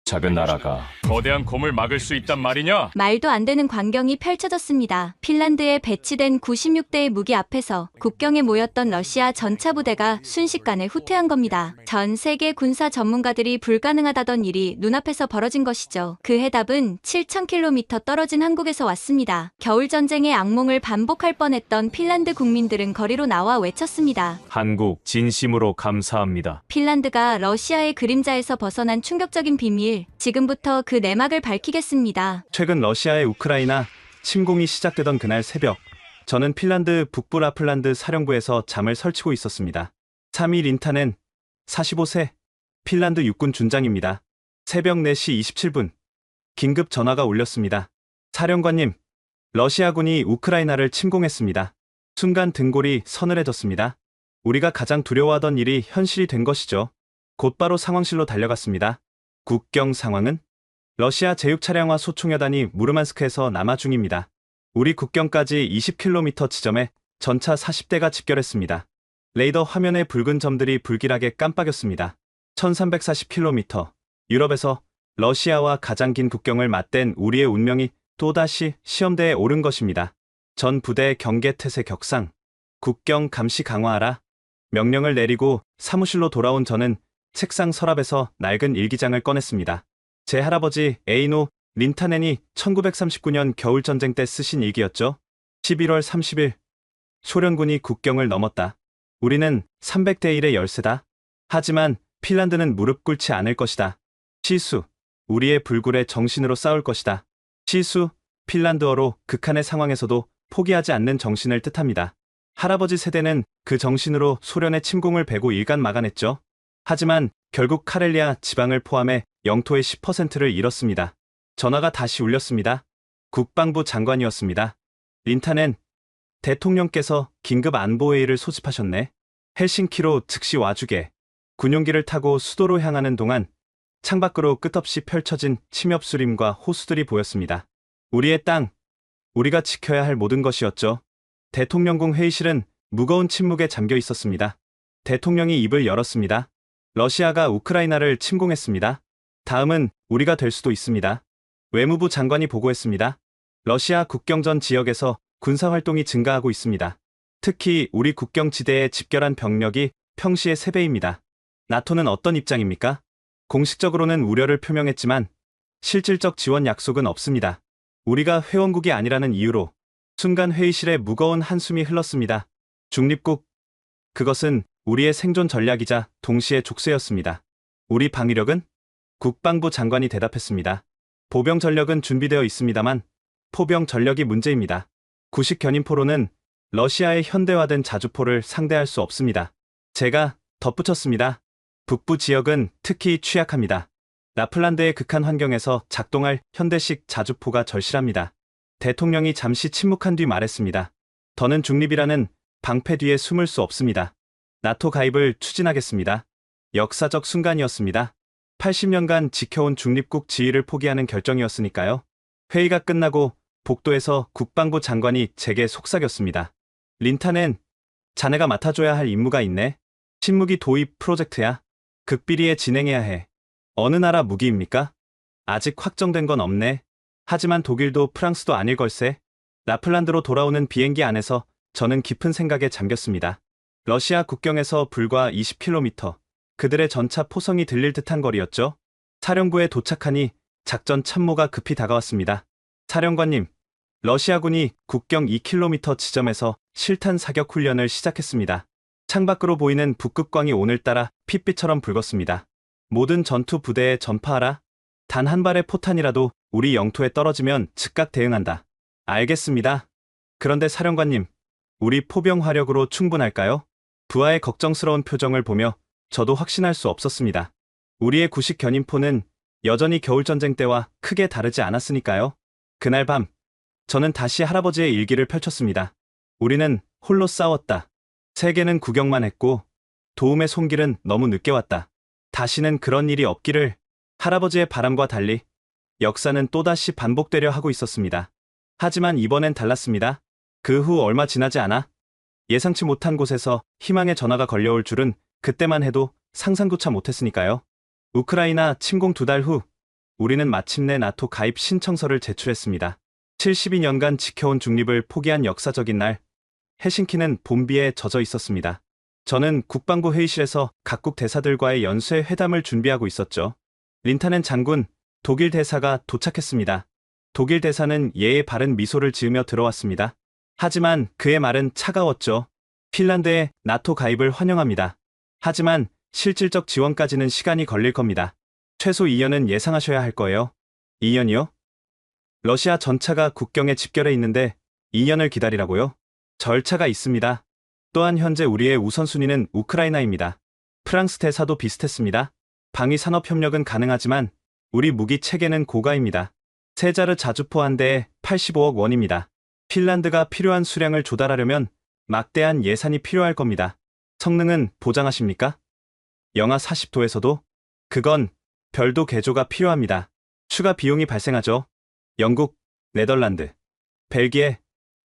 작은 나라가 거대한 곰을 막을 수 있단 말이냐? 말도 안 되는 광경이 펼쳐졌습니다. 핀란드에 배치된 96대의 무기 앞에서 국경에 모였던 러시아 전차 부대가 순식간에 후퇴한 겁니다. 전 세계 군사 전문가들이 불가능하다던 일이 눈앞에서 벌어진 것이죠. 그 해답은 7,000km 떨어진 한국에서 왔습니다. 겨울전쟁의 악몽을 반복할 뻔했던 핀란드 국민들은 거리로 나와 외쳤습니다. 한국 진심으로 감사합니다. 핀란드가 러시아의 그림자에서 벗어난 충격적인 비밀, 지금부터 그 내막을 밝히겠습니다. 최근 러시아의 우크라이나 침공이 시작되던 그날 새벽, 저는 핀란드 북부 라플란드 사령부에서 잠을 설치고 있었습니다. 3일 린타넨, 45세, 핀란드 육군 준장입니다. 새벽 4시 27분, 긴급 전화가 울렸습니다. 사령관님, 러시아군이 우크라이나를 침공했습니다. 순간 등골이 서늘해졌습니다. 우리가 가장 두려워하던 일이 현실이 된 것이죠. 곧바로 상황실로 달려갔습니다. 국경 상황은? 러시아 제육차량화 소총여단이 무르만스크에서 남하 중입니다. 우리 국경까지 20km 지점에 전차 40대가 집결했습니다. 레이더 화면에 붉은 점들이 불길하게 깜빡였습니다. 1340km, 유럽에서 러시아와 가장 긴 국경을 맞댄 우리의 운명이 또다시 시험대에 오른 것입니다. 전 부대의 경계태세 격상, 국경 감시 강화하라 명령을 내리고 사무실로 돌아온 저는 책상 서랍에서 낡은 일기장을 꺼냈습니다. 제 할아버지 에이노 린타넨이 1939년 겨울전쟁 때 쓰신 일기였죠. 11월 30일, 소련군이 국경을 넘었다. 우리는 300대 1의 열세다. 하지만 핀란드는 무릎 꿇지 않을 것이다. 시수, 우리의 불굴의 정신으로 싸울 것이다. 시수, 핀란드어로 극한의 상황에서도 포기하지 않는 정신을 뜻합니다. 할아버지 세대는 그 정신으로 소련의 침공을 배고 일간 막아냈죠. 하지만 결국 카렐리아 지방을 포함해 영토의 10%를 잃었습니다. 전화가 다시 울렸습니다. 국방부 장관이었습니다. 린타넨, 대통령께서 긴급 안보회의를 소집하셨네. 헬싱키로 즉시 와주게. 군용기를 타고 수도로 향하는 동안 창밖으로 끝없이 펼쳐진 침엽수림과 호수들이 보였습니다. 우리의 땅, 우리가 지켜야 할 모든 것이었죠. 대통령궁 회의실은 무거운 침묵에 잠겨 있었습니다. 대통령이 입을 열었습니다. 러시아가 우크라이나를 침공했습니다. 다음은 우리가 될 수도 있습니다. 외무부 장관이 보고했습니다. 러시아 국경전 지역에서 군사활동이 증가하고 있습니다. 특히 우리 국경지대에 집결한 병력이 평시의 3배입니다. 나토는 어떤 입장입니까? 공식적으로는 우려를 표명했지만 실질적 지원 약속은 없습니다. 우리가 회원국이 아니라는 이유로 순간 회의실에 무거운 한숨이 흘렀습니다. 중립국, 그것은 우리의 생존 전략이자 동시에 족쇄였습니다. 우리 방위력은? 국방부 장관이 대답했습니다. 보병 전력은 준비되어 있습니다만 포병 전력이 문제입니다. 구식 견인포로는 러시아의 현대화된 자주포를 상대할 수 없습니다. 제가 덧붙였습니다. 북부 지역은 특히 취약합니다. 라플란드의 극한 환경에서 작동할 현대식 자주포가 절실합니다. 대통령이 잠시 침묵한 뒤 말했습니다. 더는 중립이라는 방패 뒤에 숨을 수 없습니다. 나토 가입을 추진하겠습니다. 역사적 순간이었습니다. 80년간 지켜온 중립국 지위를 포기하는 결정이었으니까요. 회의가 끝나고 복도에서 국방부 장관이 제게 속삭였습니다. 린타넨, 자네가 맡아줘야 할 임무가 있네. 신무기 도입 프로젝트야. 극비리에 진행해야 해. 어느 나라 무기입니까? 아직 확정된 건 없네. 하지만 독일도 프랑스도 아닐 걸세. 라플란드로 돌아오는 비행기 안에서 저는 깊은 생각에 잠겼습니다. 러시아 국경에서 불과 20km, 그들의 전차 포성이 들릴 듯한 거리였죠. 사령부에 도착하니 작전 참모가 급히 다가왔습니다. 사령관님, 러시아군이 국경 2km 지점에서 실탄 사격 훈련을 시작했습니다. 창밖으로 보이는 북극광이 오늘따라 핏빛처럼 붉었습니다. 모든 전투 부대에 전파하라. 단 한 발의 포탄이라도 우리 영토에 떨어지면 즉각 대응한다. 알겠습니다. 그런데 사령관님, 우리 포병 화력으로 충분할까요? 부하의 걱정스러운 표정을 보며 저도 확신할 수 없었습니다. 우리의 구식 견인포는 여전히 겨울전쟁 때와 크게 다르지 않았으니까요. 그날 밤, 저는 다시 할아버지의 일기를 펼쳤습니다. 우리는 홀로 싸웠다. 세계는 구경만 했고 도움의 손길은 너무 늦게 왔다. 다시는 그런 일이 없기를. 할아버지의 바람과 달리 역사는 또다시 반복되려 하고 있었습니다. 하지만 이번엔 달랐습니다. 그 후 얼마 지나지 않아 예상치 못한 곳에서 희망의 전화가 걸려올 줄은 그때만 해도 상상조차 못했으니까요. 우크라이나 침공 2달 후 우리는 마침내 나토 가입 신청서를 제출했습니다. 72년간 지켜온 중립을 포기한 역사적인 날, 헬싱키는 봄비에 젖어 있었습니다. 저는 국방부 회의실에서 각국 대사들과의 연쇄 회담을 준비하고 있었죠. 린타넨 장군, 독일 대사가 도착했습니다. 독일 대사는 예의 바른 미소를 지으며 들어왔습니다. 하지만 그의 말은 차가웠죠. 핀란드의 나토 가입을 환영합니다. 하지만 실질적 지원까지는 시간이 걸릴 겁니다. 최소 2년은 예상하셔야 할 거예요. 2년이요? 러시아 전차가 국경에 집결해 있는데 2년을 기다리라고요? 절차가 있습니다. 또한 현재 우리의 우선순위는 우크라이나입니다. 프랑스 대사도 비슷했습니다. 방위 산업 협력은 가능하지만 우리 무기 체계는 고가입니다. 세자르 자주포 한 대에 85억 원입니다. 핀란드가 필요한 수량을 조달하려면 막대한 예산이 필요할 겁니다. 성능은 보장하십니까? 영하 40도에서도? 그건 별도 개조가 필요합니다. 추가 비용이 발생하죠. 영국, 네덜란드, 벨기에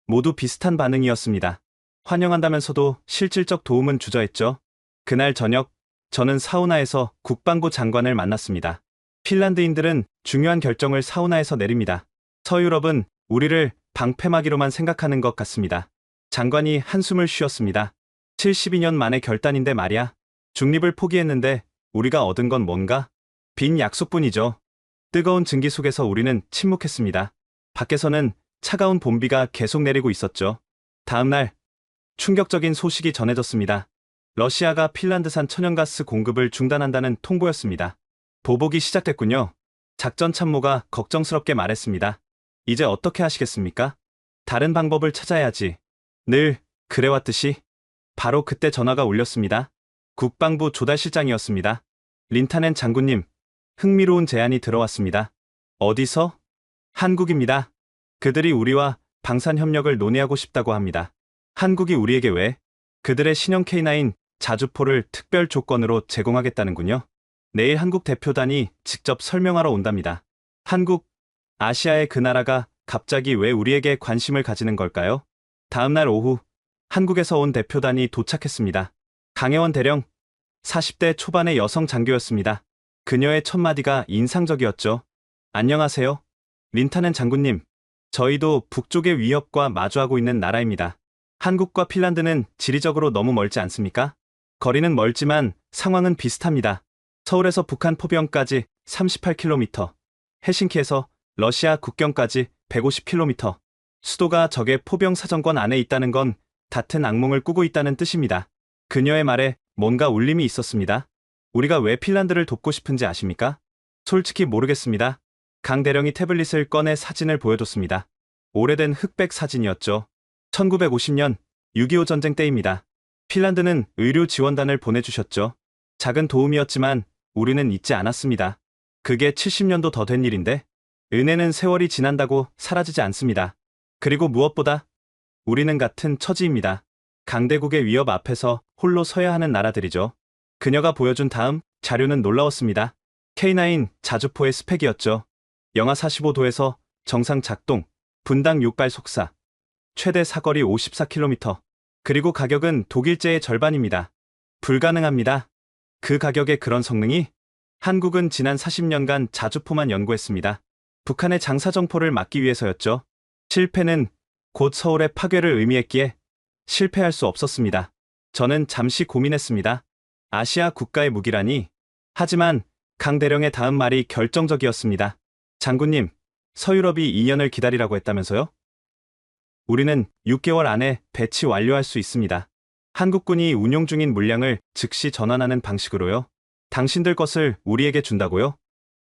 모두 비슷한 반응이었습니다. 환영한다면서도 실질적 도움은 주저했죠. 그날 저녁, 저는 사우나에서 국방부 장관을 만났습니다. 핀란드인들은 중요한 결정을 사우나에서 내립니다. 서유럽은 우리를 방패막이로만 생각하는 것 같습니다. 장관이 한숨을 쉬었습니다. 72년 만의 결단인데 말이야. 중립을 포기했는데 우리가 얻은 건 뭔가? 빈 약속뿐이죠. 뜨거운 증기 속에서 우리는 침묵했습니다. 밖에서는 차가운 봄비가 계속 내리고 있었죠. 다음 날, 충격적인 소식이 전해졌습니다. 러시아가 핀란드산 천연가스 공급을 중단한다는 통보였습니다. 보복이 시작됐군요. 작전 참모가 걱정스럽게 말했습니다. 이제 어떻게 하시겠습니까? 다른 방법을 찾아야지. 늘 그래왔듯이. 바로 그때 전화가 울렸습니다. 국방부 조달실장이었습니다. 린타넨 장군님, 흥미로운 제안이 들어왔습니다. 어디서? 한국입니다. 그들이 우리와 방산 협력을 논의하고 싶다고 합니다. 한국이 우리에게 왜? 그들의 신형 K9 자주포를 특별 조건으로 제공하겠다는군요. 내일 한국 대표단이 직접 설명하러 온답니다. 한국, 아시아의 그 나라가 갑자기 왜 우리에게 관심을 가지는 걸까요? 다음 날 오후, 한국에서 온 대표단이 도착했습니다. 강혜원 대령, 40대 초반의 여성 장교였습니다. 그녀의 첫 마디가 인상적이었죠. 안녕하세요. 린타넨 장군님. 저희도 북쪽의 위협과 마주하고 있는 나라입니다. 한국과 핀란드는 지리적으로 너무 멀지 않습니까? 거리는 멀지만 상황은 비슷합니다. 서울에서 북한 포병까지 38km, 헬싱키에서 러시아 국경까지 150km, 수도가 적의 포병 사정권 안에 있다는 건 같은 악몽을 꾸고 있다는 뜻입니다. 그녀의 말에 뭔가 울림이 있었습니다. 우리가 왜 핀란드를 돕고 싶은지 아십니까? 솔직히 모르겠습니다. 강 대령이 태블릿을 꺼내 사진을 보여줬습니다. 오래된 흑백 사진이었죠. 1950년 6.25 전쟁 때입니다. 핀란드는 의료 지원단을 보내주셨죠. 작은 도움이었지만 우리는 잊지 않았습니다. 그게 70년도 더 된 일인데 은혜는 세월이 지난다고 사라지지 않습니다. 그리고 무엇보다 우리는 같은 처지입니다. 강대국의 위협 앞에서 홀로 서야 하는 나라들이죠. 그녀가 보여준 다음 자료는 놀라웠습니다. K9 자주포의 스펙이었죠. 영하 45도에서 정상 작동, 분당 6발 속사, 최대 사거리 54km, 그리고 가격은 독일제의 절반입니다. 불가능합니다. 그 가격에 그런 성능이? 한국은 지난 40년간 자주포만 연구했습니다. 북한의 장사정포를 막기 위해서였죠. 실패는 곧 서울의 파괴를 의미했기에 실패할 수 없었습니다. 저는 잠시 고민했습니다. 아시아 국가의 무기라니. 하지만 강 대령의 다음 말이 결정적이었습니다. 장군님, 서유럽이 2년을 기다리라고 했다면서요? 우리는 6개월 안에 배치 완료할 수 있습니다. 한국군이 운용 중인 물량을 즉시 전환하는 방식으로요. 당신들 것을 우리에게 준다고요?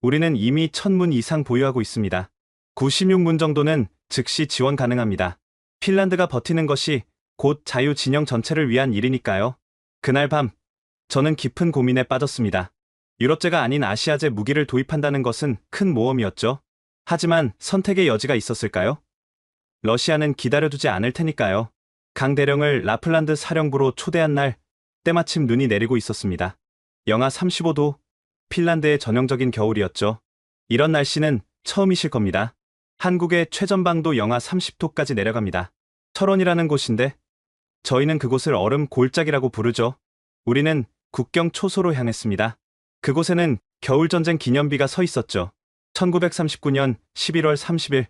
우리는 이미 1000문 이상 보유하고 있습니다. 96문 정도는 즉시 지원 가능합니다. 핀란드가 버티는 것이 곧 자유 진영 전체를 위한 일이니까요. 그날 밤, 저는 깊은 고민에 빠졌습니다. 유럽제가 아닌 아시아제 무기를 도입한다는 것은 큰 모험이었죠. 하지만 선택의 여지가 있었을까요? 러시아는 기다려두지 않을 테니까요. 강 대령을 라플란드 사령부로 초대한 날, 때마침 눈이 내리고 있었습니다. 영하 35도, 핀란드의 전형적인 겨울이었죠. 이런 날씨는 처음이실 겁니다. 한국의 최전방도 영하 30도까지 내려갑니다. 철원이라는 곳인데, 저희는 그곳을 얼음 골짜기라고 부르죠. 우리는 국경 초소로 향했습니다. 그곳에는 겨울전쟁 기념비가 서 있었죠. 1939년 11월 30일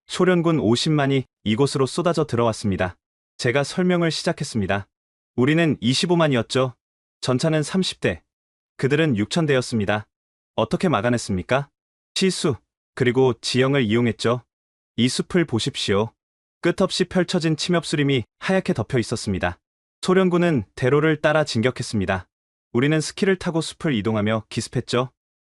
소련군 50만이 이곳으로 쏟아져 들어왔습니다. 제가 설명을 시작했습니다. 우리는 25만이었죠. 전차는 30대, 그들은 6,000대였습니다. 어떻게 막아냈습니까? 시수, 그리고 지형을 이용했죠. 이 숲을 보십시오. 끝없이 펼쳐진 침엽수림이 하얗게 덮여 있었습니다. 소련군은 대로를 따라 진격했습니다. 우리는 스키를 타고 숲을 이동하며 기습했죠.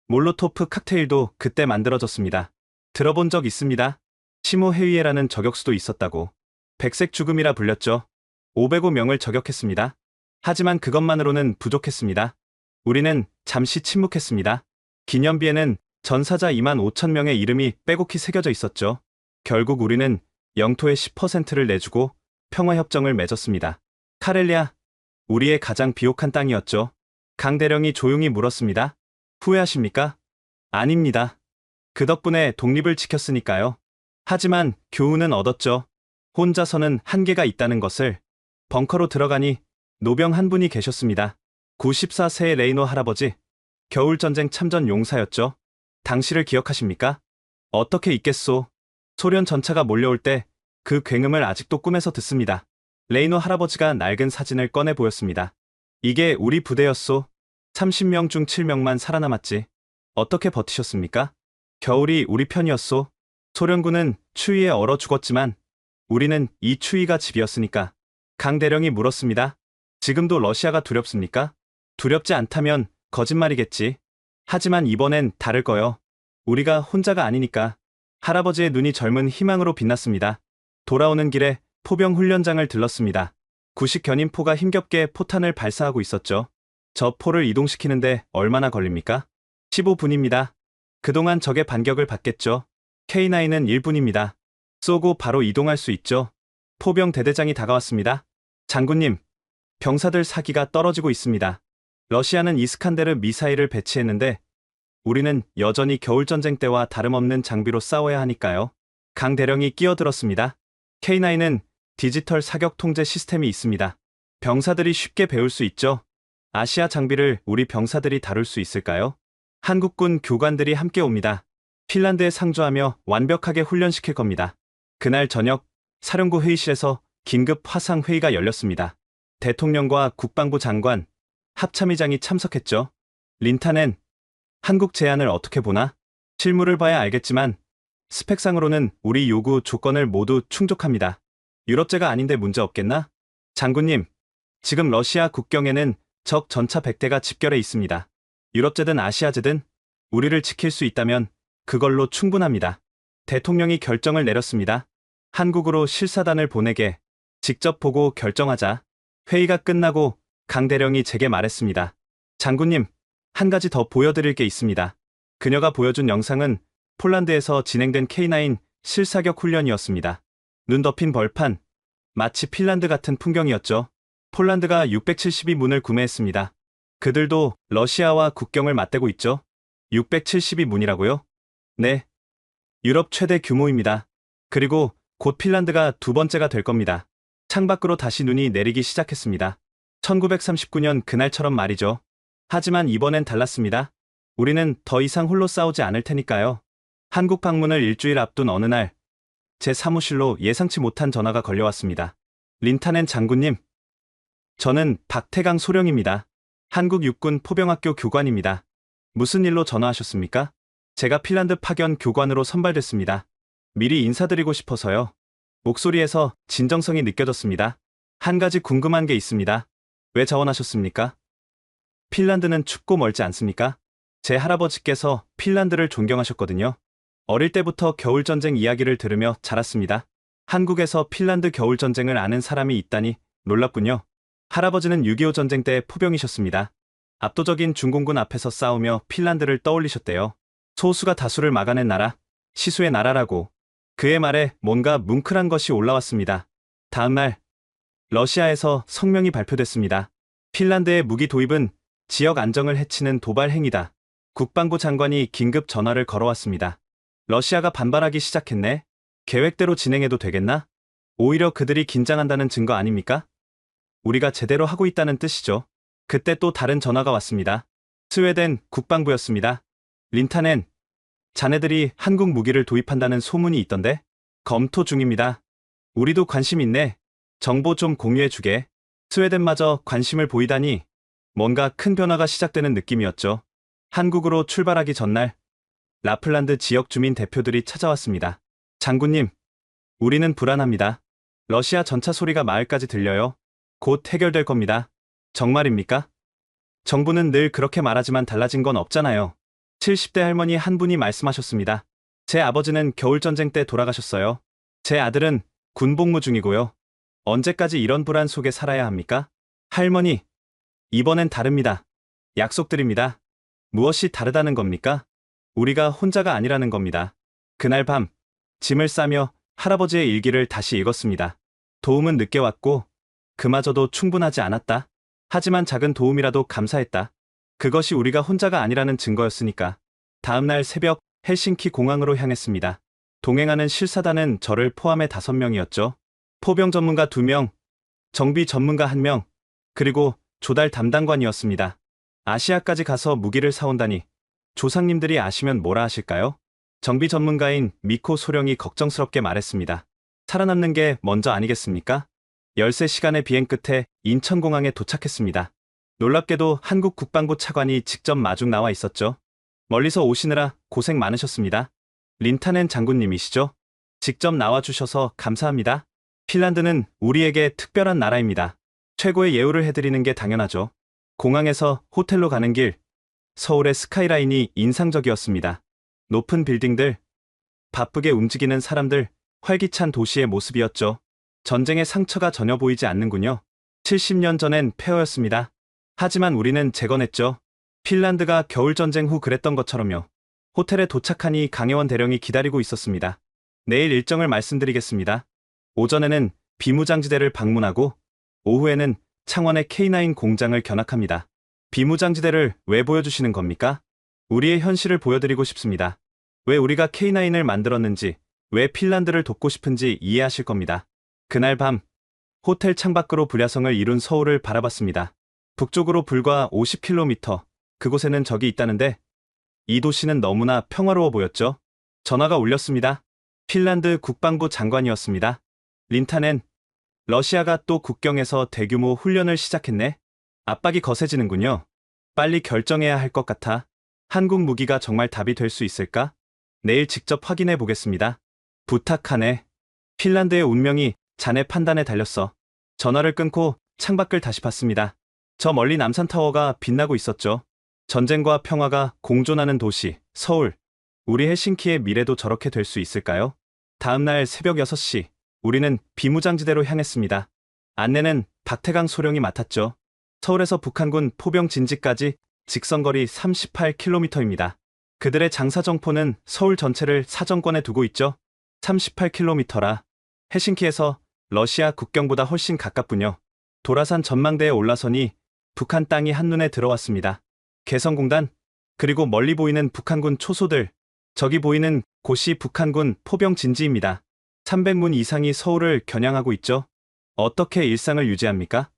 몰로토프 칵테일도 그때 만들어졌습니다. 들어본 적 있습니다. 시모헤위에라는 저격수도 있었다고. 백색 죽음이라 불렸죠. 505명을 저격했습니다. 하지만 그것만으로는 부족했습니다. 우리는 잠시 침묵했습니다. 기념비에는 전사자 2만 5천 명의 이름이 빼곡히 새겨져 있었죠. 결국 우리는 영토의 10%를 내주고 평화협정을 맺었습니다. 카렐리아, 우리의 가장 비옥한 땅이었죠. 강대령이 조용히 물었습니다. 후회하십니까? 아닙니다. 그 덕분에 독립을 지켰으니까요. 하지만 교훈은 얻었죠. 혼자서는 한계가 있다는 것을. 벙커로 들어가니 노병 한 분이 계셨습니다. 94세의 레이노 할아버지. 겨울전쟁 참전 용사였죠. 당시를 기억하십니까? 어떻게 잊겠소. 소련 전차가 몰려올 때 그 굉음을 아직도 꿈에서 듣습니다. 레이노 할아버지가 낡은 사진을 꺼내 보였습니다. 이게 우리 부대였소. 30명 중 7명만 살아남았지. 어떻게 버티셨습니까? 겨울이 우리 편이었소. 소련군은 추위에 얼어 죽었지만 우리는 이 추위가 집이었으니까. 강대령이 물었습니다. 지금도 러시아가 두렵습니까? 두렵지 않다면 거짓말이겠지. 하지만 이번엔 다를 거요. 우리가 혼자가 아니니까. 할아버지의 눈이 젊은 희망으로 빛났습니다. 돌아오는 길에 포병 훈련장을 들렀습니다. 구식 견인포가 힘겹게 포탄을 발사하고 있었죠. 저 포를 이동시키는데 얼마나 걸립니까? 15분입니다. 그동안 적의 반격을 받겠죠. K9은 1분입니다. 쏘고 바로 이동할 수 있죠. 포병 대대장이 다가왔습니다. 장군님, 병사들 사기가 떨어지고 있습니다. 러시아는 이스칸데르 미사일을 배치했는데 우리는 여전히 겨울전쟁 때와 다름없는 장비로 싸워야 하니까요. 강 대령이 끼어들었습니다. K9은 디지털 사격 통제 시스템이 있습니다. 병사들이 쉽게 배울 수 있죠. 아시아 장비를 우리 병사들이 다룰 수 있을까요? 한국군 교관들이 함께 옵니다. 핀란드에 상주하며 완벽하게 훈련시킬 겁니다. 그날 저녁 사령부 회의실에서 긴급 화상 회의가 열렸습니다. 대통령과 국방부 장관, 합참의장이 참석했죠. 린타넨, 한국 제안을 어떻게 보나? 실물을 봐야 알겠지만 스펙상으로는 우리 요구 조건을 모두 충족합니다. 유럽제가 아닌데 문제 없겠나? 장군님, 지금 러시아 국경에는 적 전차 100대가 집결해 있습니다. 유럽제든 아시아제든 우리를 지킬 수 있다면 그걸로 충분합니다. 대통령이 결정을 내렸습니다. 한국으로 실사단을 보내게. 직접 보고 결정하자. 회의가 끝나고 강 대령이 제게 말했습니다. 장군님, 한 가지 더 보여드릴 게 있습니다. 그녀가 보여준 영상은 폴란드에서 진행된 K9 실사격 훈련이었습니다. 눈 덮인 벌판, 마치 핀란드 같은 풍경이었죠. 폴란드가 672문을 구매했습니다. 그들도 러시아와 국경을 맞대고 있죠. 672문이라고요? 네. 유럽 최대 규모입니다. 그리고 곧 핀란드가 두 번째가 될 겁니다. 창밖으로 다시 눈이 내리기 시작했습니다. 1939년 그날처럼 말이죠. 하지만 이번엔 달랐습니다. 우리는 더 이상 홀로 싸우지 않을 테니까요. 한국 방문을 일주일 앞둔 어느 날, 제 사무실로 예상치 못한 전화가 걸려왔습니다. 린타넨 장군님, 저는 박태강 소령입니다. 한국 육군 포병학교 교관입니다. 무슨 일로 전화하셨습니까? 제가 핀란드 파견 교관으로 선발됐습니다. 미리 인사드리고 싶어서요. 목소리에서 진정성이 느껴졌습니다. 한 가지 궁금한 게 있습니다. 왜 자원하셨습니까? 핀란드는 춥고 멀지 않습니까? 제 할아버지께서 핀란드를 존경하셨거든요. 어릴 때부터 겨울전쟁 이야기를 들으며 자랐습니다. 한국에서 핀란드 겨울전쟁을 아는 사람이 있다니 놀랍군요. 할아버지는 6.25 전쟁 때 포병이셨습니다. 압도적인 중공군 앞에서 싸우며 핀란드를 떠올리셨대요. 소수가 다수를 막아낸 나라, 시수의 나라라고. 그의 말에 뭔가 뭉클한 것이 올라왔습니다. 다음날 러시아에서 성명이 발표됐습니다. 핀란드의 무기 도입은 지역 안정을 해치는 도발 행위다. 국방부 장관이 긴급 전화를 걸어왔습니다. 러시아가 반발하기 시작했네. 계획대로 진행해도 되겠나? 오히려 그들이 긴장한다는 증거 아닙니까? 우리가 제대로 하고 있다는 뜻이죠. 그때 또 다른 전화가 왔습니다. 스웨덴 국방부였습니다. 린타넨, 자네들이 한국 무기를 도입한다는 소문이 있던데? 검토 중입니다. 우리도 관심 있네. 정보 좀 공유해주게. 스웨덴마저 관심을 보이다니 뭔가 큰 변화가 시작되는 느낌이었죠. 한국으로 출발하기 전날 라플란드 지역 주민 대표들이 찾아왔습니다. 장군님, 우리는 불안합니다. 러시아 전차 소리가 마을까지 들려요. 곧 해결될 겁니다. 정말입니까? 정부는 늘 그렇게 말하지만 달라진 건 없잖아요. 70대 할머니 한 분이 말씀하셨습니다. 제 아버지는 겨울전쟁 때 돌아가셨어요. 제 아들은 군복무 중이고요. 언제까지 이런 불안 속에 살아야 합니까? 할머니, 이번엔 다릅니다. 약속드립니다. 무엇이 다르다는 겁니까? 우리가 혼자가 아니라는 겁니다. 그날 밤, 짐을 싸며 할아버지의 일기를 다시 읽었습니다. 도움은 늦게 왔고, 그마저도 충분하지 않았다. 하지만 작은 도움이라도 감사했다. 그것이 우리가 혼자가 아니라는 증거였으니까. 다음날 새벽 헬싱키 공항으로 향했습니다. 동행하는 실사단은 저를 포함해 5명이었죠. 포병 전문가 2명, 정비 전문가 1명, 그리고 조달 담당관이었습니다. 아시아까지 가서 무기를 사온다니 조상님들이 아시면 뭐라 하실까요? 정비 전문가인 미코 소령이 걱정스럽게 말했습니다. 살아남는 게 먼저 아니겠습니까? 13시간의 비행 끝에 인천공항에 도착했습니다. 놀랍게도 한국 국방부 차관이 직접 마중 나와 있었죠. 멀리서 오시느라 고생 많으셨습니다. 린타넨 장군님이시죠? 직접 나와주셔서 감사합니다. 핀란드는 우리에게 특별한 나라입니다. 최고의 예우를 해드리는 게 당연하죠. 공항에서 호텔로 가는 길, 서울의 스카이라인이 인상적이었습니다. 높은 빌딩들, 바쁘게 움직이는 사람들, 활기찬 도시의 모습이었죠. 전쟁의 상처가 전혀 보이지 않는군요. 70년 전엔 폐허였습니다. 하지만 우리는 재건했죠. 핀란드가 겨울전쟁 후 그랬던 것처럼요. 호텔에 도착하니 강혜원 대령이 기다리고 있었습니다. 내일 일정을 말씀드리겠습니다. 오전에는 비무장지대를 방문하고 오후에는 창원의 K9 공장을 견학합니다. 비무장지대를 왜 보여주시는 겁니까? 우리의 현실을 보여드리고 싶습니다. 왜 우리가 K9을 만들었는지, 왜 핀란드를 돕고 싶은지 이해하실 겁니다. 그날 밤, 호텔 창밖으로 불야성을 이룬 서울을 바라봤습니다. 북쪽으로 불과 50km, 그곳에는 적이 있다는데 이 도시는 너무나 평화로워 보였죠. 전화가 울렸습니다. 핀란드 국방부 장관이었습니다. 린타넨, 러시아가 또 국경에서 대규모 훈련을 시작했네. 압박이 거세지는군요. 빨리 결정해야 할 것 같아. 한국 무기가 정말 답이 될 수 있을까? 내일 직접 확인해 보겠습니다. 부탁하네. 핀란드의 운명이 자네 판단에 달렸어. 전화를 끊고 창밖을 다시 봤습니다. 저 멀리 남산타워가 빛나고 있었죠. 전쟁과 평화가 공존하는 도시, 서울. 우리 헬싱키의 미래도 저렇게 될 수 있을까요? 다음날 새벽 6시, 우리는 비무장지대로 향했습니다. 안내는 박태강 소령이 맡았죠. 서울에서 북한군 포병 진지까지 직선거리 38km입니다. 그들의 장사정포는 서울 전체를 사정권에 두고 있죠. 38km라 헬싱키에서 러시아 국경보다 훨씬 가깝군요. 도라산 전망대에 올라서니 북한 땅이 한눈에 들어왔습니다. 개성공단, 그리고 멀리 보이는 북한군 초소들, 저기 보이는 곳이 북한군 포병 진지입니다. 300문 이상이 서울을 겨냥하고 있죠. 어떻게 일상을 유지합니까?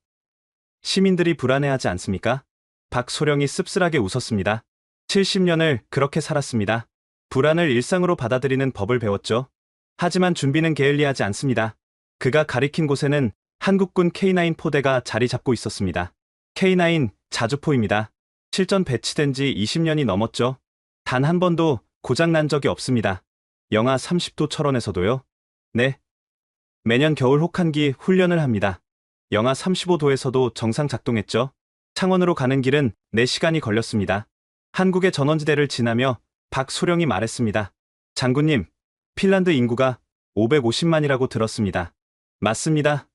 시민들이 불안해하지 않습니까? 박소령이 씁쓸하게 웃었습니다. 70년을 그렇게 살았습니다. 불안을 일상으로 받아들이는 법을 배웠죠. 하지만 준비는 게을리하지 않습니다. 그가 가리킨 곳에는 한국군 K9 포대가 자리 잡고 있었습니다. K9 자주포입니다. 실전 배치된 지 20년이 넘었죠. 단 한 번도 고장난 적이 없습니다. 영하 30도 철원에서도요? 네. 매년 겨울 혹한기 훈련을 합니다. 영하 35도에서도 정상 작동했죠. 창원으로 가는 길은 4시간이 걸렸습니다. 한국의 전원지대를 지나며 박소령이 말했습니다. 장군님, 핀란드 인구가 550만이라고 들었습니다. 맞습니다.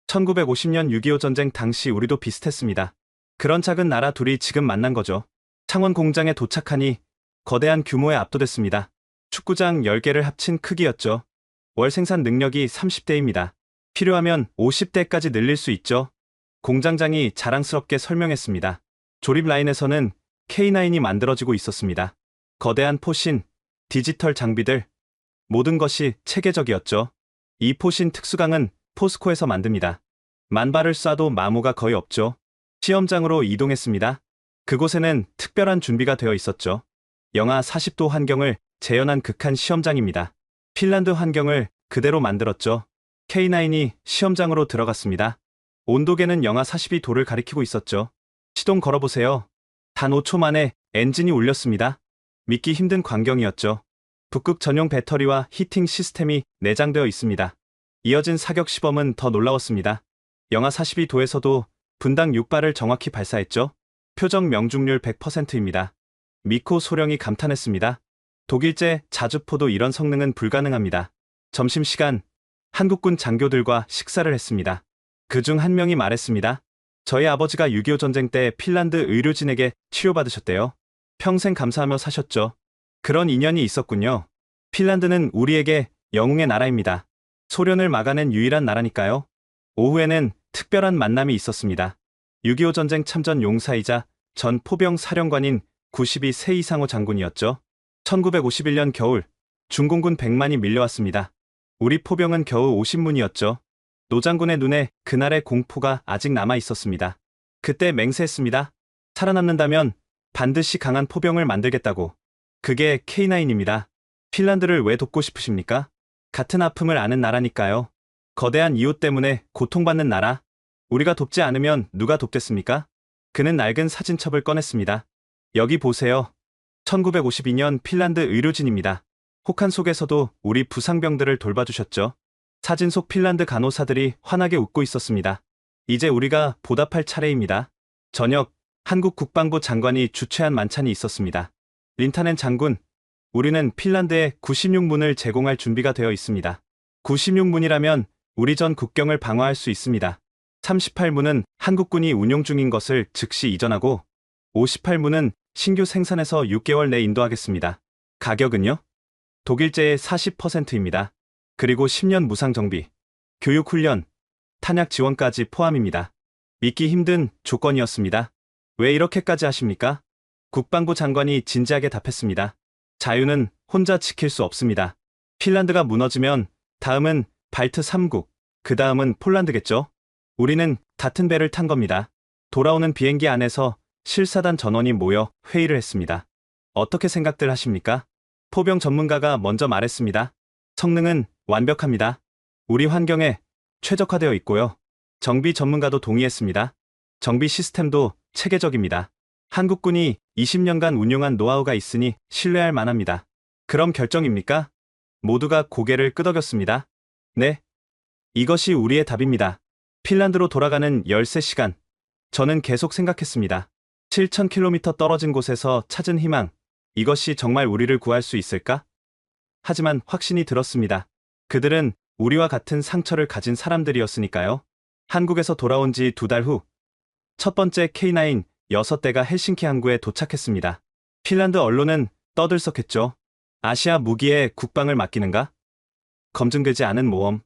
1950년 6.25 전쟁 당시 우리도 비슷했습니다. 그런 작은 나라 둘이 지금 만난 거죠. 창원 공장에 도착하니 거대한 규모에 압도됐습니다. 축구장 10개를 합친 크기였죠. 월 생산 능력이 30대입니다. 필요하면 50대까지 늘릴 수 있죠. 공장장이 자랑스럽게 설명했습니다. 조립 라인에서는 K9이 만들어지고 있었습니다. 거대한 포신, 디지털 장비들, 모든 것이 체계적이었죠. 이 포신 특수강은 포스코에서 만듭니다. 만발을 쏴도 마모가 거의 없죠. 시험장으로 이동했습니다. 그곳에는 특별한 준비가 되어 있었죠. 영하 40도 환경을 재현한 극한 시험장입니다. 핀란드 환경을 그대로 만들었죠. K9이 시험장으로 들어갔습니다. 온도계는 영하 42도를 가리키고 있었죠. 시동 걸어보세요. 단 5초 만에 엔진이 울렸습니다. 믿기 힘든 광경이었죠. 북극 전용 배터리와 히팅 시스템이 내장되어 있습니다. 이어진 사격 시범은 더 놀라웠습니다. 영하 42도에서도 분당 6발을 정확히 발사했죠. 표적 명중률 100%입니다. 미코 소령이 감탄했습니다. 독일제 자주포도 이런 성능은 불가능합니다. 점심시간, 한국군 장교들과 식사를 했습니다. 그중 한 명이 말했습니다. 저희 아버지가 6.25 전쟁 때 핀란드 의료진에게 치료받으셨대요. 평생 감사하며 사셨죠. 그런 인연이 있었군요. 핀란드는 우리에게 영웅의 나라입니다. 소련을 막아낸 유일한 나라니까요. 오후에는 특별한 만남이 있었습니다. 6.25 전쟁 참전 용사이자 전 포병 사령관인 92 세이상호 장군이었죠. 1951년 겨울 중공군 100만이 밀려왔습니다. 우리 포병은 겨우 50문이었죠. 노 장군의 눈에 그날의 공포가 아직 남아 있었습니다. 그때 맹세했습니다. 살아남는다면 반드시 강한 포병을 만들겠다고. 그게 K9입니다. 핀란드를 왜 돕고 싶으십니까? 같은 아픔을 아는 나라니까요. 거대한 이웃 때문에 고통받는 나라. 우리가 돕지 않으면 누가 돕겠습니까? 그는 낡은 사진첩을 꺼냈습니다. 여기 보세요. 1952년 핀란드 의료진입니다. 혹한 속에서도 우리 부상병들을 돌봐주셨죠. 사진 속 핀란드 간호사들이 환하게 웃고 있었습니다. 이제 우리가 보답할 차례입니다. 저녁, 한국 국방부 장관이 주최한 만찬이 있었습니다. 린타넨 장군, 우리는 핀란드에 96문을 제공할 준비가 되어 있습니다. 96문이라면 우리 전 국경을 방어할 수 있습니다. 38문은 한국군이 운용 중인 것을 즉시 이전하고 58문은 신규 생산해서 6개월 내 인도하겠습니다. 가격은요? 독일제의 40%입니다. 그리고 10년 무상정비, 교육훈련, 탄약 지원까지 포함입니다. 믿기 힘든 조건이었습니다. 왜 이렇게까지 하십니까? 국방부 장관이 진지하게 답했습니다. 자유는 혼자 지킬 수 없습니다. 핀란드가 무너지면 다음은 발트 3국, 그 다음은 폴란드겠죠? 우리는 같은 배를 탄 겁니다. 돌아오는 비행기 안에서 실사단 전원이 모여 회의를 했습니다. 어떻게 생각들 하십니까? 포병 전문가가 먼저 말했습니다. 성능은 완벽합니다. 우리 환경에 최적화되어 있고요. 정비 전문가도 동의했습니다. 정비 시스템도 체계적입니다. 한국군이 20년간 운용한 노하우가 있으니 신뢰할 만합니다. 그럼 결정입니까? 모두가 고개를 끄덕였습니다. 네. 이것이 우리의 답입니다. 핀란드로 돌아가는 13시간. 저는 계속 생각했습니다. 7,000km 떨어진 곳에서 찾은 희망. 이것이 정말 우리를 구할 수 있을까? 하지만 확신이 들었습니다. 그들은 우리와 같은 상처를 가진 사람들이었으니까요. 한국에서 돌아온 지 2달 후, 첫 번째 K9 6대가 헬싱키 항구에 도착했습니다. 핀란드 언론은 떠들썩했죠. 아시아 무기에 국방을 맡기는가? 검증되지 않은 모험.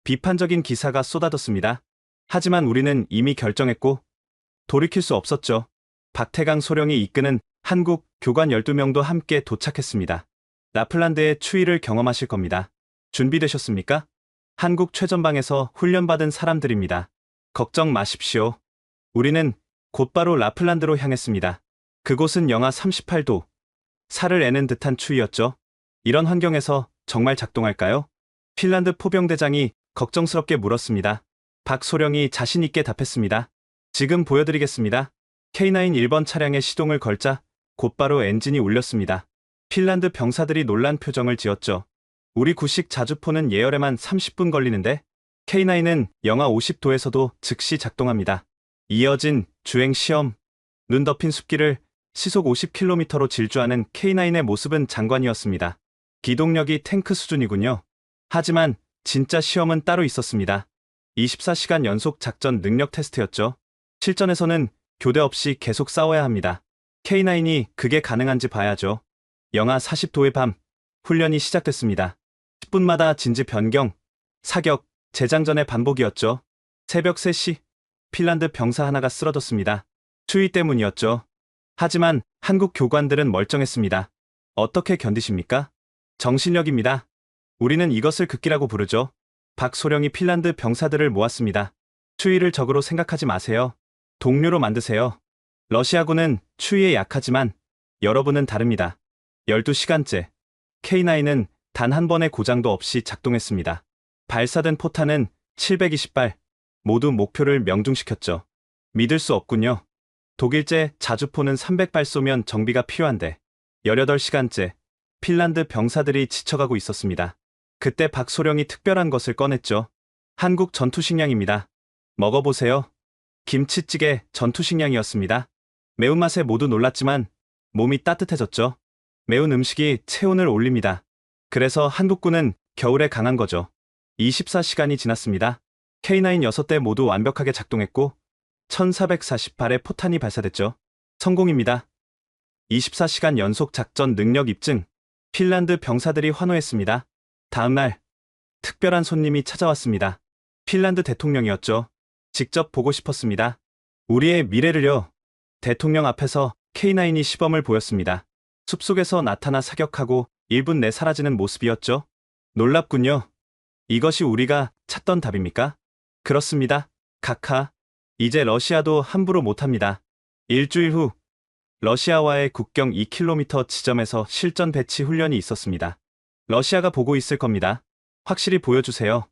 비판적인 기사가 쏟아졌습니다. 하지만 우리는 이미 결정했고 돌이킬 수 없었죠. 박태강 소령이 이끄는 한국 교관 12명도 함께 도착했습니다. 라플란드의 추위를 경험하실 겁니다. 준비되셨습니까? 한국 최전방에서 훈련받은 사람들입니다. 걱정 마십시오. 우리는 곧바로 라플란드로 향했습니다. 그곳은 영하 38도, 살을 애는 듯한 추위였죠. 이런 환경에서 정말 작동할까요? 핀란드 포병대장이 걱정스럽게 물었습니다. 박소령이 자신 있게 답했습니다. 지금 보여드리겠습니다. K9 1번 차량에 시동을 걸자 곧바로 엔진이 울렸습니다. 핀란드 병사들이 놀란 표정을 지었죠. 우리 구식 자주포는 예열에만 30분 걸리는데 K9은 영하 50도에서도 즉시 작동합니다. 이어진 주행 시험. 눈 덮인 숲길을 시속 50km로 질주하는 K9의 모습은 장관이었습니다. 기동력이 탱크 수준이군요. 하지만 진짜 시험은 따로 있었습니다. 24시간 연속 작전 능력 테스트였죠. 실전에서는 교대 없이 계속 싸워야 합니다. K9이 그게 가능한지 봐야죠. 영하 40도의 밤, 훈련이 시작됐습니다. 10분마다 진지 변경, 사격, 재장전의 반복이었죠. 새벽 3시, 핀란드 병사 하나가 쓰러졌습니다. 추위 때문이었죠. 하지만 한국 교관들은 멀쩡했습니다. 어떻게 견디십니까? 정신력입니다. 우리는 이것을 극기라고 부르죠. 박소령이 핀란드 병사들을 모았습니다. 추위를 적으로 생각하지 마세요. 동료로 만드세요. 러시아군은 추위에 약하지만 여러분은 다릅니다. 12시간째. K9은 단 한 번의 고장도 없이 작동했습니다. 발사된 포탄은 720발, 모두 목표를 명중시켰죠. 믿을 수 없군요. 독일제 자주포는 300발 쏘면 정비가 필요한데 18시간째 핀란드 병사들이 지쳐가고 있었습니다. 그때 박소령이 특별한 것을 꺼냈죠. 한국 전투식량입니다. 먹어보세요. 김치찌개 전투식량이었습니다. 매운맛에 모두 놀랐지만 몸이 따뜻해졌죠. 매운 음식이 체온을 올립니다. 그래서 한국군은 겨울에 강한 거죠. 24시간이 지났습니다. K9 6대 모두 완벽하게 작동했고 1448의 포탄이 발사됐죠. 성공입니다. 24시간 연속 작전 능력 입증. 핀란드 병사들이 환호했습니다. 다음날 특별한 손님이 찾아왔습니다. 핀란드 대통령이었죠. 직접 보고 싶었습니다. 우리의 미래를요. 대통령 앞에서 K9이 시범을 보였습니다. 숲속에서 나타나 사격하고 1분 내 사라지는 모습이었죠. 놀랍군요. 이것이 우리가 찾던 답입니까? 그렇습니다. 카카. 이제 러시아도 함부로 못합니다. 일주일 후 러시아와의 국경 2km 지점에서 실전 배치 훈련이 있었습니다. 러시아가 보고 있을 겁니다. 확실히 보여주세요.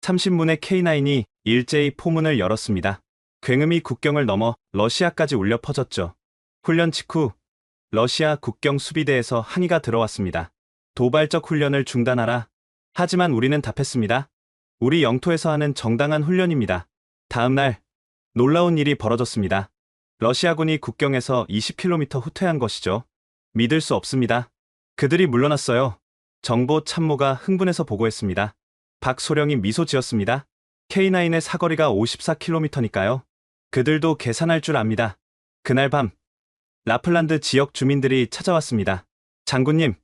30문의 K9이 일제히 포문을 열었습니다. 굉음이 국경을 넘어 러시아까지 울려 퍼졌죠. 훈련 직후 러시아 국경 수비대에서 항의가 들어왔습니다. 도발적 훈련을 중단하라. 하지만 우리는 답했습니다. 우리 영토에서 하는 정당한 훈련입니다. 다음 날 놀라운 일이 벌어졌습니다. 러시아군이 국경에서 20km 후퇴한 것이죠. 믿을 수 없습니다. 그들이 물러났어요. 정보 참모가 흥분해서 보고했습니다. 박소령이 미소 지었습니다. K9의 사거리가 54km니까요. 그들도 계산할 줄 압니다. 그날 밤 라플란드 지역 주민들이 찾아왔습니다. 장군님,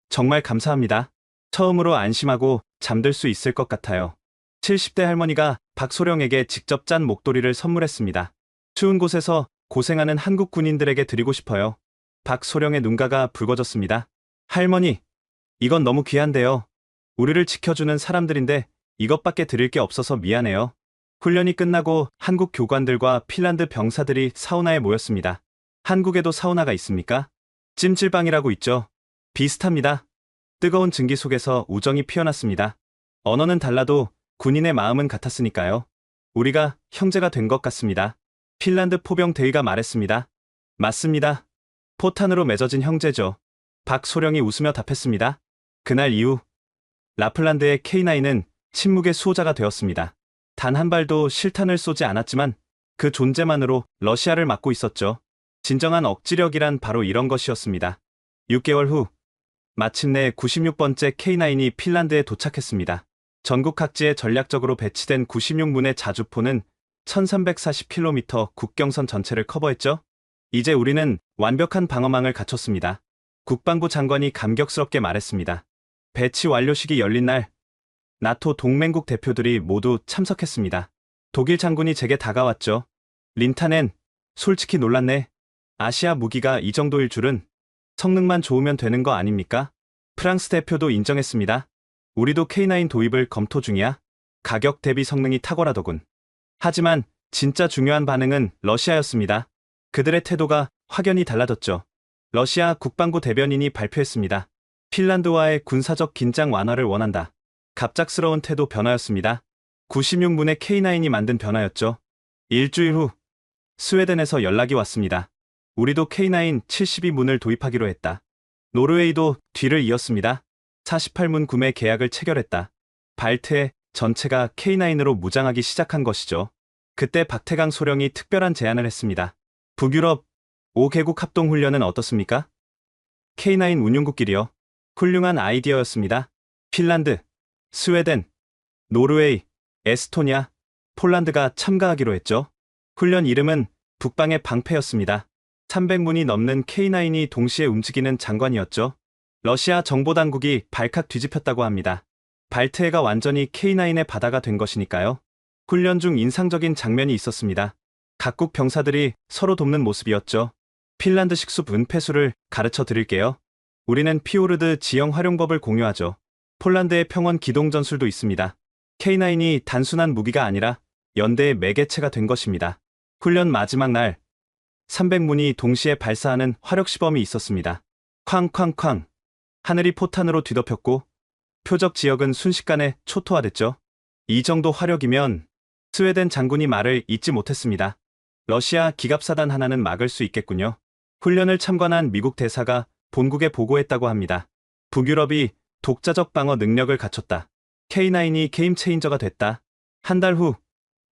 정말 감사합니다. 처음으로 안심하고 잠들 수 있을 것 같아요. 70대 할머니가 박소령에게 직접 짠 목도리를 선물했습니다. 추운 곳에서 고생하는 한국 군인들에게 드리고 싶어요. 박소령의 눈가가 붉어졌습니다. 할머니, 이건 너무 귀한데요. 우리를 지켜주는 사람들인데 이것밖에 드릴 게 없어서 미안해요. 훈련이 끝나고 한국 교관들과 핀란드 병사들이 사우나에 모였습니다. 한국에도 사우나가 있습니까? 찜질방이라고 있죠. 비슷합니다. 뜨거운 증기 속에서 우정이 피어났습니다. 언어는 달라도 군인의 마음은 같았으니까요. 우리가 형제가 된 것 같습니다. 핀란드 포병 대위가 말했습니다. 맞습니다. 포탄으로 맺어진 형제죠. 박소령이 웃으며 답했습니다. 그날 이후 라플란드의 K9은 침묵의 수호자가 되었습니다. 단 한 발도 실탄을 쏘지 않았지만 그 존재만으로 러시아를 막고 있었죠. 진정한 억지력이란 바로 이런 것이었습니다. 6개월 후 마침내 96번째 K9이 핀란드에 도착했습니다. 전국 각지에 전략적으로 배치된 96문의 자주포는 1340km 국경선 전체를 커버했죠. 이제 우리는 완벽한 방어망을 갖췄습니다. 국방부 장관이 감격스럽게 말했습니다. 배치 완료식이 열린 날 나토 동맹국 대표들이 모두 참석했습니다. 독일 장군이 제게 다가왔죠. 린타넨, 솔직히 놀랐네. 아시아 무기가 이 정도일 줄은. 성능만 좋으면 되는 거 아닙니까? 프랑스 대표도 인정했습니다. 우리도 K9 도입을 검토 중이야. 가격 대비 성능이 탁월하더군. 하지만 진짜 중요한 반응은 러시아였습니다. 그들의 태도가 확연히 달라졌죠. 러시아 국방부 대변인이 발표했습니다. 핀란드와의 군사적 긴장 완화를 원한다. 갑작스러운 태도 변화였습니다. 96문의 K9이 만든 변화였죠. 일주일 후 스웨덴에서 연락이 왔습니다. 우리도 K9 72문을 도입하기로 했다. 노르웨이도 뒤를 이었습니다. 48문 구매 계약을 체결했다. 발트해 전체가 K9으로 무장하기 시작한 것이죠. 그때 박태강 소령이 특별한 제안을 했습니다. 북유럽 5개국 합동훈련은 어떻습니까? K9 운용국끼리요. 훌륭한 아이디어였습니다. 핀란드, 스웨덴, 노르웨이, 에스토니아, 폴란드가 참가하기로 했죠. 훈련 이름은 북방의 방패였습니다. 300문이 넘는 K9이 동시에 움직이는 장관이었죠. 러시아 정보당국이 발칵 뒤집혔다고 합니다. 발트해가 완전히 K9의 바다가 된 것이니까요. 훈련 중 인상적인 장면이 있었습니다. 각국 병사들이 서로 돕는 모습이었죠. 핀란드식 숲 은폐수를 가르쳐 드릴게요. 우리는 피오르드 지형 활용법을 공유하죠. 폴란드의 평원 기동 전술도 있습니다. K9이 단순한 무기가 아니라 연대의 매개체가 된 것입니다. 훈련 마지막 날 300문이 동시에 발사하는 화력 시범이 있었습니다. 쾅쾅쾅. 하늘이 포탄으로 뒤덮였고 표적 지역은 순식간에 초토화됐죠. 이 정도 화력이면 스웨덴 장군이 말을 잊지 못했습니다. 러시아 기갑사단 하나는 막을 수 있겠군요. 훈련을 참관한 미국 대사가 본국에 보고했다고 합니다. 북유럽이 독자적 방어 능력을 갖췄다. K9이 게임 체인저가 됐다. 한 달 후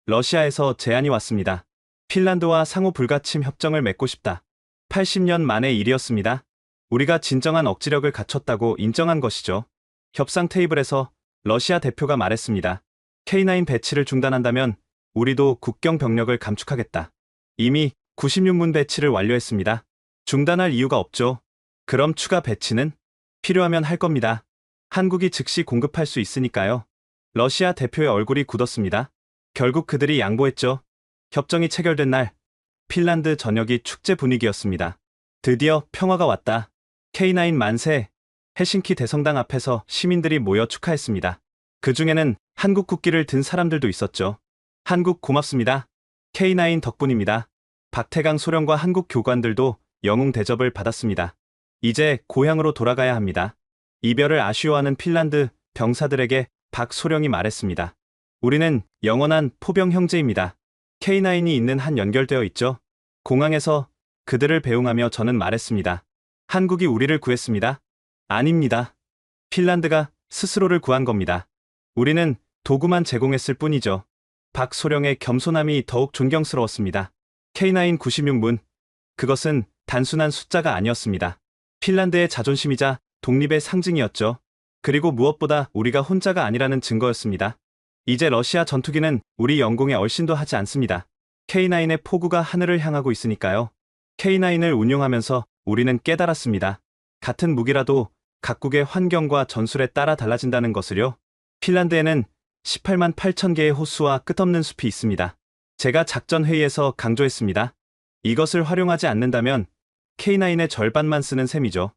러시아에서 제안이 왔습니다. 핀란드와 상호 불가침 협정을 맺고 싶다. 80년 만의 일이었습니다. 우리가 진정한 억지력을 갖췄다고 인정한 것이죠. 협상 테이블에서 러시아 대표가 말했습니다. K9 배치를 중단한다면 우리도 국경 병력을 감축하겠다. 이미 96문 배치를 완료했습니다. 중단할 이유가 없죠. 그럼 추가 배치는? 필요하면 할 겁니다. 한국이 즉시 공급할 수 있으니까요. 러시아 대표의 얼굴이 굳었습니다. 결국 그들이 양보했죠. 협정이 체결된 날, 핀란드 전역이 축제 분위기였습니다. 드디어 평화가 왔다. K9 만세! 헬싱키 대성당 앞에서 시민들이 모여 축하했습니다. 그 중에는 한국 국기를 든 사람들도 있었죠. 한국 고맙습니다. K9 덕분입니다. 박태강 소령과 한국 교관들도 영웅 대접을 받았습니다. 이제 고향으로 돌아가야 합니다. 이별을 아쉬워하는 핀란드 병사들에게 박 소령이 말했습니다. 우리는 영원한 포병 형제입니다. K9이 있는 한 연결되어 있죠. 공항에서 그들을 배웅하며 저는 말했습니다. 한국이 우리를 구했습니다. 아닙니다. 핀란드가 스스로를 구한 겁니다. 우리는 도구만 제공했을 뿐이죠. 박 소령의 겸손함이 더욱 존경스러웠습니다. K9 96문. 그것은 단순한 숫자가 아니었습니다. 핀란드의 자존심이자 독립의 상징이었죠. 그리고 무엇보다 우리가 혼자가 아니라는 증거였습니다. 이제 러시아 전투기는 우리 영공에 얼씬도 하지 않습니다. K9의 포구가 하늘을 향하고 있으니까요. K9을 운용하면서 우리는 깨달았습니다. 같은 무기라도 각국의 환경과 전술에 따라 달라진다는 것을요. 핀란드에는 18만 8천 개의 호수와 끝없는 숲이 있습니다. 제가 작전 회의에서 강조했습니다. 이것을 활용하지 않는다면 K9의 절반만 쓰는 셈이죠.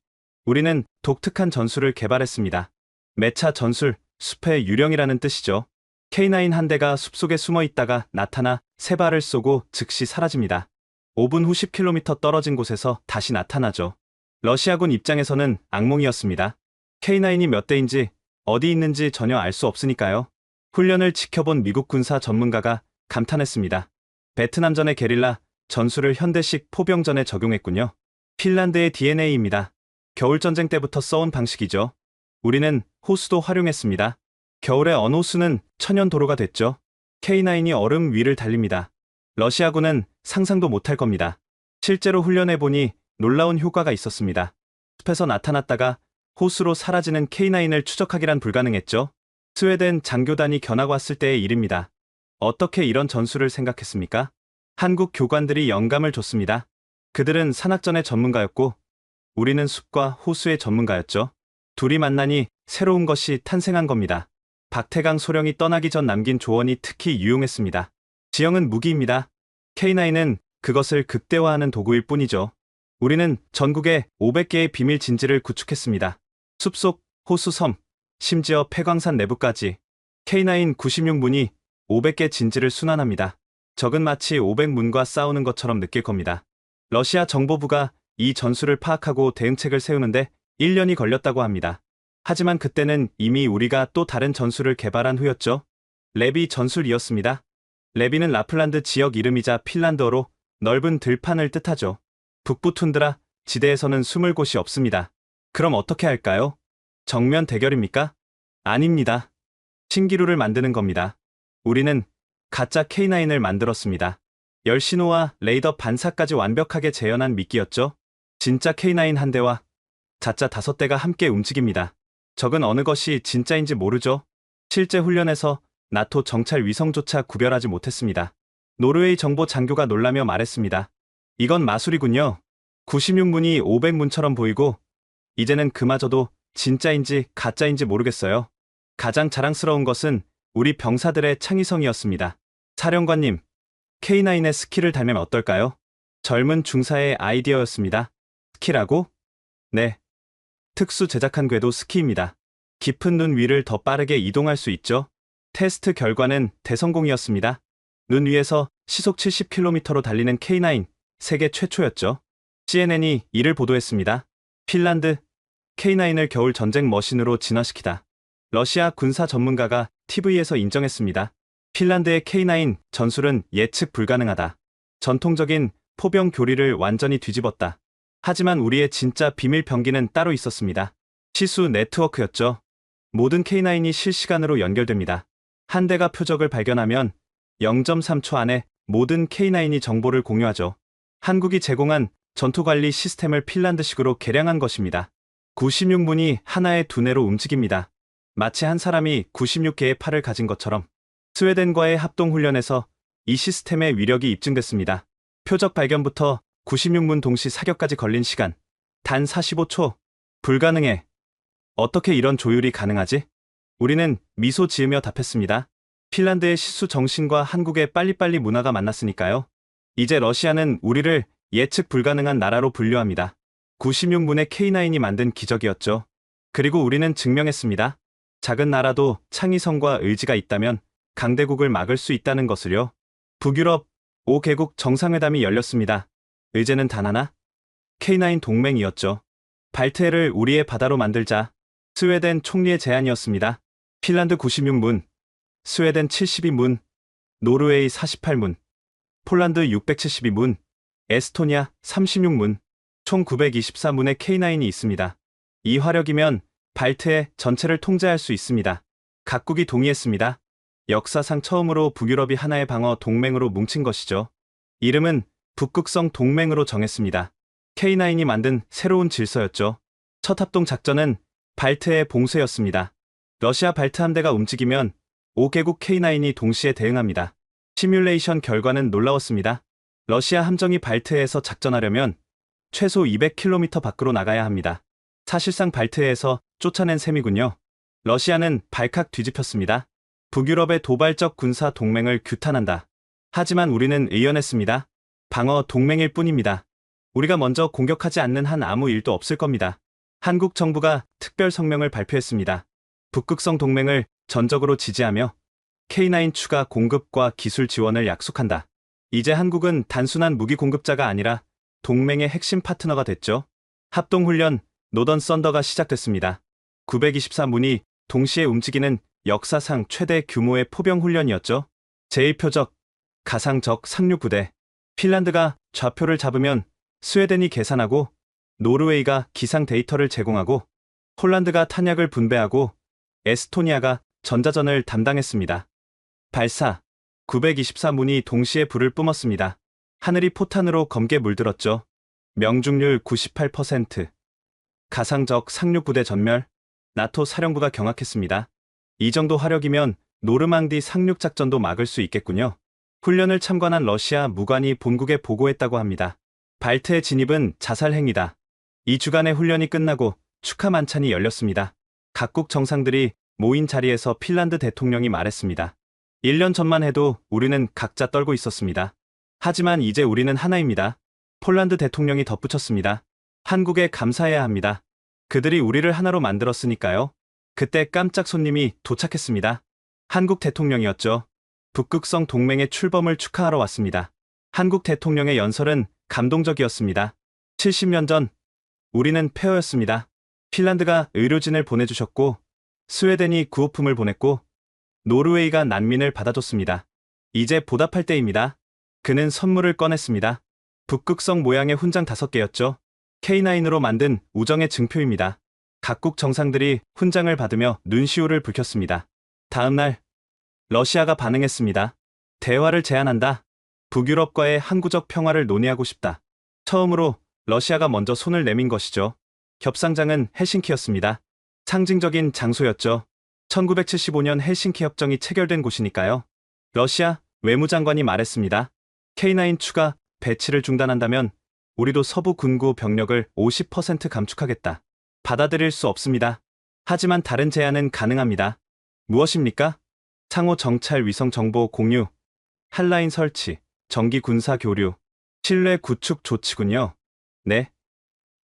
우리는 독특한 전술을 개발했습니다. 매차 전술, 숲의 유령이라는 뜻이죠. K9 한 대가 숲속에 숨어 있다가 나타나 세 발을 쏘고 즉시 사라집니다. 5분 후 10km 떨어진 곳에서 다시 나타나죠. 러시아군 입장에서는 악몽이었습니다. K9이 몇 대인지 어디 있는지 전혀 알 수 없으니까요. 훈련을 지켜본 미국 군사 전문가가 감탄했습니다. 베트남전의 게릴라 전술을 현대식 포병전에 적용했군요. 핀란드의 DNA입니다. 겨울전쟁 때부터 써온 방식이죠. 우리는 호수도 활용했습니다. 겨울에 언 호수는 천연도로가 됐죠. K9이 얼음 위를 달립니다. 러시아군은 상상도 못할 겁니다. 실제로 훈련해보니 놀라운 효과가 있었습니다. 숲에서 나타났다가 호수로 사라지는 K9을 추적하기란 불가능했죠. 스웨덴 장교단이 견학 왔을 때의 일입니다. 어떻게 이런 전술을 생각했습니까? 한국 교관들이 영감을 줬습니다. 그들은 산악전의 전문가였고 우리는 숲과 호수의 전문가였죠. 둘이 만나니 새로운 것이 탄생한 겁니다. 박태강 소령이 떠나기 전 남긴 조언이 특히 유용했습니다. 지형은 무기입니다. K9은 그것을 극대화하는 도구일 뿐이죠. 우리는 전국에 500개의 비밀 진지를 구축했습니다. 숲속, 호수 섬, 심지어 폐광산 내부까지. K9 96문이 500개 진지를 순환합니다. 적은 마치 500문과 싸우는 것처럼 느낄 겁니다. 러시아 정보부가 이 전술을 파악하고 대응책을 세우는데 1년이 걸렸다고 합니다. 하지만 그때는 이미 우리가 또 다른 전술을 개발한 후였죠. 레비 전술이었습니다. 레비는 라플란드 지역 이름이자 핀란드어로 넓은 들판을 뜻하죠. 북부 툰드라 지대에서는 숨을 곳이 없습니다. 그럼 어떻게 할까요? 정면 대결입니까? 아닙니다. 신기루를 만드는 겁니다. 우리는 가짜 K9을 만들었습니다. 열신호와 레이더 반사까지 완벽하게 재현한 미끼였죠. 진짜 K9 한 대와 가짜 5대가 함께 움직입니다. 적은 어느 것이 진짜인지 모르죠. 실제 훈련에서 나토 정찰 위성조차 구별하지 못했습니다. 노르웨이 정보 장교가 놀라며 말했습니다. 이건 마술이군요. 96문이 500문처럼 보이고 이제는 그마저도 진짜인지 가짜인지 모르겠어요. 가장 자랑스러운 것은 우리 병사들의 창의성이었습니다. 사령관님, K9의 스킬을 달면 어떨까요? 젊은 중사의 아이디어였습니다. 스키라고? 네. 특수 제작한 궤도 스키입니다. 깊은 눈 위를 더 빠르게 이동할 수 있죠. 테스트 결과는 대성공이었습니다. 눈 위에서 시속 70km로 달리는 K9, 세계 최초였죠. CNN이 이를 보도했습니다. 핀란드, K9을 겨울 전쟁 머신으로 진화시키다. 러시아 군사 전문가가 TV에서 인정했습니다. 핀란드의 K9 전술은 예측 불가능하다. 전통적인 포병 교리를 완전히 뒤집었다. 하지만 우리의 진짜 비밀 병기는 따로 있었습니다. 시수 네트워크였죠. 모든 K9이 실시간으로 연결됩니다. 한 대가 표적을 발견하면 0.3초 안에 모든 K9이 정보를 공유하죠. 한국이 제공한 전투관리 시스템을 핀란드식으로 개량한 것입니다. 96문이 하나의 두뇌로 움직입니다. 마치 한 사람이 96개의 팔을 가진 것처럼. 스웨덴과의 합동훈련에서 이 시스템의 위력이 입증됐습니다. 표적 발견부터 96문 동시 사격까지 걸린 시간 단 45초. 불가능해. 어떻게 이런 조율이 가능하지? 우리는 미소 지으며 답했습니다. 핀란드의 시수 정신과 한국의 빨리빨리 문화가 만났으니까요. 이제 러시아는 우리를 예측 불가능한 나라로 분류합니다. 96문의 K9이 만든 기적이었죠. 그리고 우리는 증명했습니다. 작은 나라도 창의성과 의지가 있다면 강대국을 막을 수 있다는 것을요. 북유럽 5개국 정상회담이 열렸습니다. 의제는 단 하나? K9 동맹이었죠. 발트해를 우리의 바다로 만들자. 스웨덴 총리의 제안이었습니다. 핀란드 96문, 스웨덴 72문, 노르웨이 48문, 폴란드 672문, 에스토니아 36문, 총 924문의 K9이 있습니다. 이 화력이면 발트해 전체를 통제할 수 있습니다. 각국이 동의했습니다. 역사상 처음으로 북유럽이 하나의 방어 동맹으로 뭉친 것이죠. 이름은 북극성 동맹으로 정했습니다. K9이 만든 새로운 질서였죠. 첫 합동 작전은 발트해 봉쇄였습니다. 러시아 발트 함대가 움직이면 5개국 K9이 동시에 대응합니다. 시뮬레이션 결과는 놀라웠습니다. 러시아 함정이 발트해에서 작전하려면 최소 200km 밖으로 나가야 합니다. 사실상 발트해에서 쫓아낸 셈이군요. 러시아는 발칵 뒤집혔습니다. 북유럽의 도발적 군사 동맹을 규탄한다. 하지만 우리는 의연했습니다. 방어 동맹일 뿐입니다. 우리가 먼저 공격하지 않는 한 아무 일도 없을 겁니다. 한국 정부가 특별 성명을 발표했습니다. 북극성 동맹을 전적으로 지지하며 K9 추가 공급과 기술 지원을 약속한다. 이제 한국은 단순한 무기 공급자가 아니라 동맹의 핵심 파트너가 됐죠. 합동훈련 노던 썬더가 시작됐습니다. 924문이 동시에 움직이는 역사상 최대 규모의 포병훈련이었죠. 제1표적 가상적 상륙부대. 핀란드가 좌표를 잡으면 스웨덴이 계산하고 노르웨이가 기상 데이터를 제공하고 폴란드가 탄약을 분배하고 에스토니아가 전자전을 담당했습니다. 발사 924문이 동시에 불을 뿜었습니다. 하늘이 포탄으로 검게 물들었죠. 명중률 98%. 가상적 상륙부대 전멸. 나토 사령부가 경악했습니다. 이 정도 화력이면 노르망디 상륙작전도 막을 수 있겠군요. 훈련을 참관한 러시아 무관이 본국에 보고했다고 합니다. 발트해 진입은 자살행위다. 2주간의 훈련이 끝나고 축하 만찬이 열렸습니다. 각국 정상들이 모인 자리에서 핀란드 대통령이 말했습니다. 1년 전만 해도 우리는 각자 떨고 있었습니다. 하지만 이제 우리는 하나입니다. 폴란드 대통령이 덧붙였습니다. 한국에 감사해야 합니다. 그들이 우리를 하나로 만들었으니까요. 그때 깜짝 손님이 도착했습니다. 한국 대통령이었죠. 북극성 동맹의 출범을 축하하러 왔습니다. 한국 대통령의 연설은 감동적이었습니다. 70년 전 우리는 폐허였습니다. 핀란드가 의료진을 보내주셨고 스웨덴이 구호품을 보냈고 노르웨이가 난민을 받아줬습니다. 이제 보답할 때입니다. 그는 선물을 꺼냈습니다. 북극성 모양의 훈장 5개였죠. K9으로 만든 우정의 증표입니다. 각국 정상들이 훈장을 받으며 눈시울을 붉혔습니다. 다음 날 러시아가 반응했습니다. 대화를 제안한다. 북유럽과의 항구적 평화를 논의하고 싶다. 처음으로 러시아가 먼저 손을 내민 것이죠. 협상장은 헬싱키였습니다. 상징적인 장소였죠. 1975년 헬싱키 협정이 체결된 곳이니까요. 러시아 외무장관이 말했습니다. K9 추가 배치를 중단한다면 우리도 서부 군구 병력을 50% 감축하겠다. 받아들일 수 없습니다. 하지만 다른 제안은 가능합니다. 무엇입니까? 상호 정찰 위성 정보 공유, 한라인 설치, 정기 군사 교류, 신뢰 구축 조치군요. 네.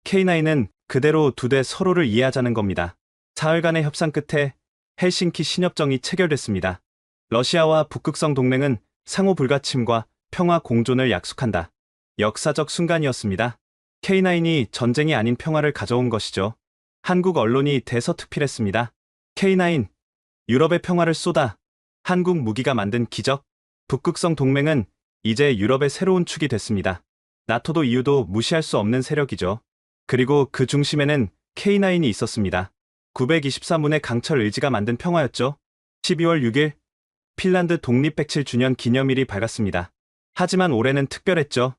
K9은 그대로 두 대 서로를 이해하자는 겁니다. 사흘간의 협상 끝에 헬싱키 신협정이 체결됐습니다. 러시아와 북극성 동맹은 상호 불가침과 평화 공존을 약속한다. 역사적 순간이었습니다. K9이 전쟁이 아닌 평화를 가져온 것이죠. 한국 언론이 대서특필했습니다. K9, 유럽의 평화를 쏟아. 한국 무기가 만든 기적. 북극성 동맹은 이제 유럽의 새로운 축이 됐습니다. 나토도 EU도 무시할 수 없는 세력이죠. 그리고 그 중심에는 K9이 있었습니다. 924문의 강철 의지가 만든 평화였죠. 12월 6일, 핀란드 독립 107주년 기념일이 밝았습니다. 하지만 올해는 특별했죠.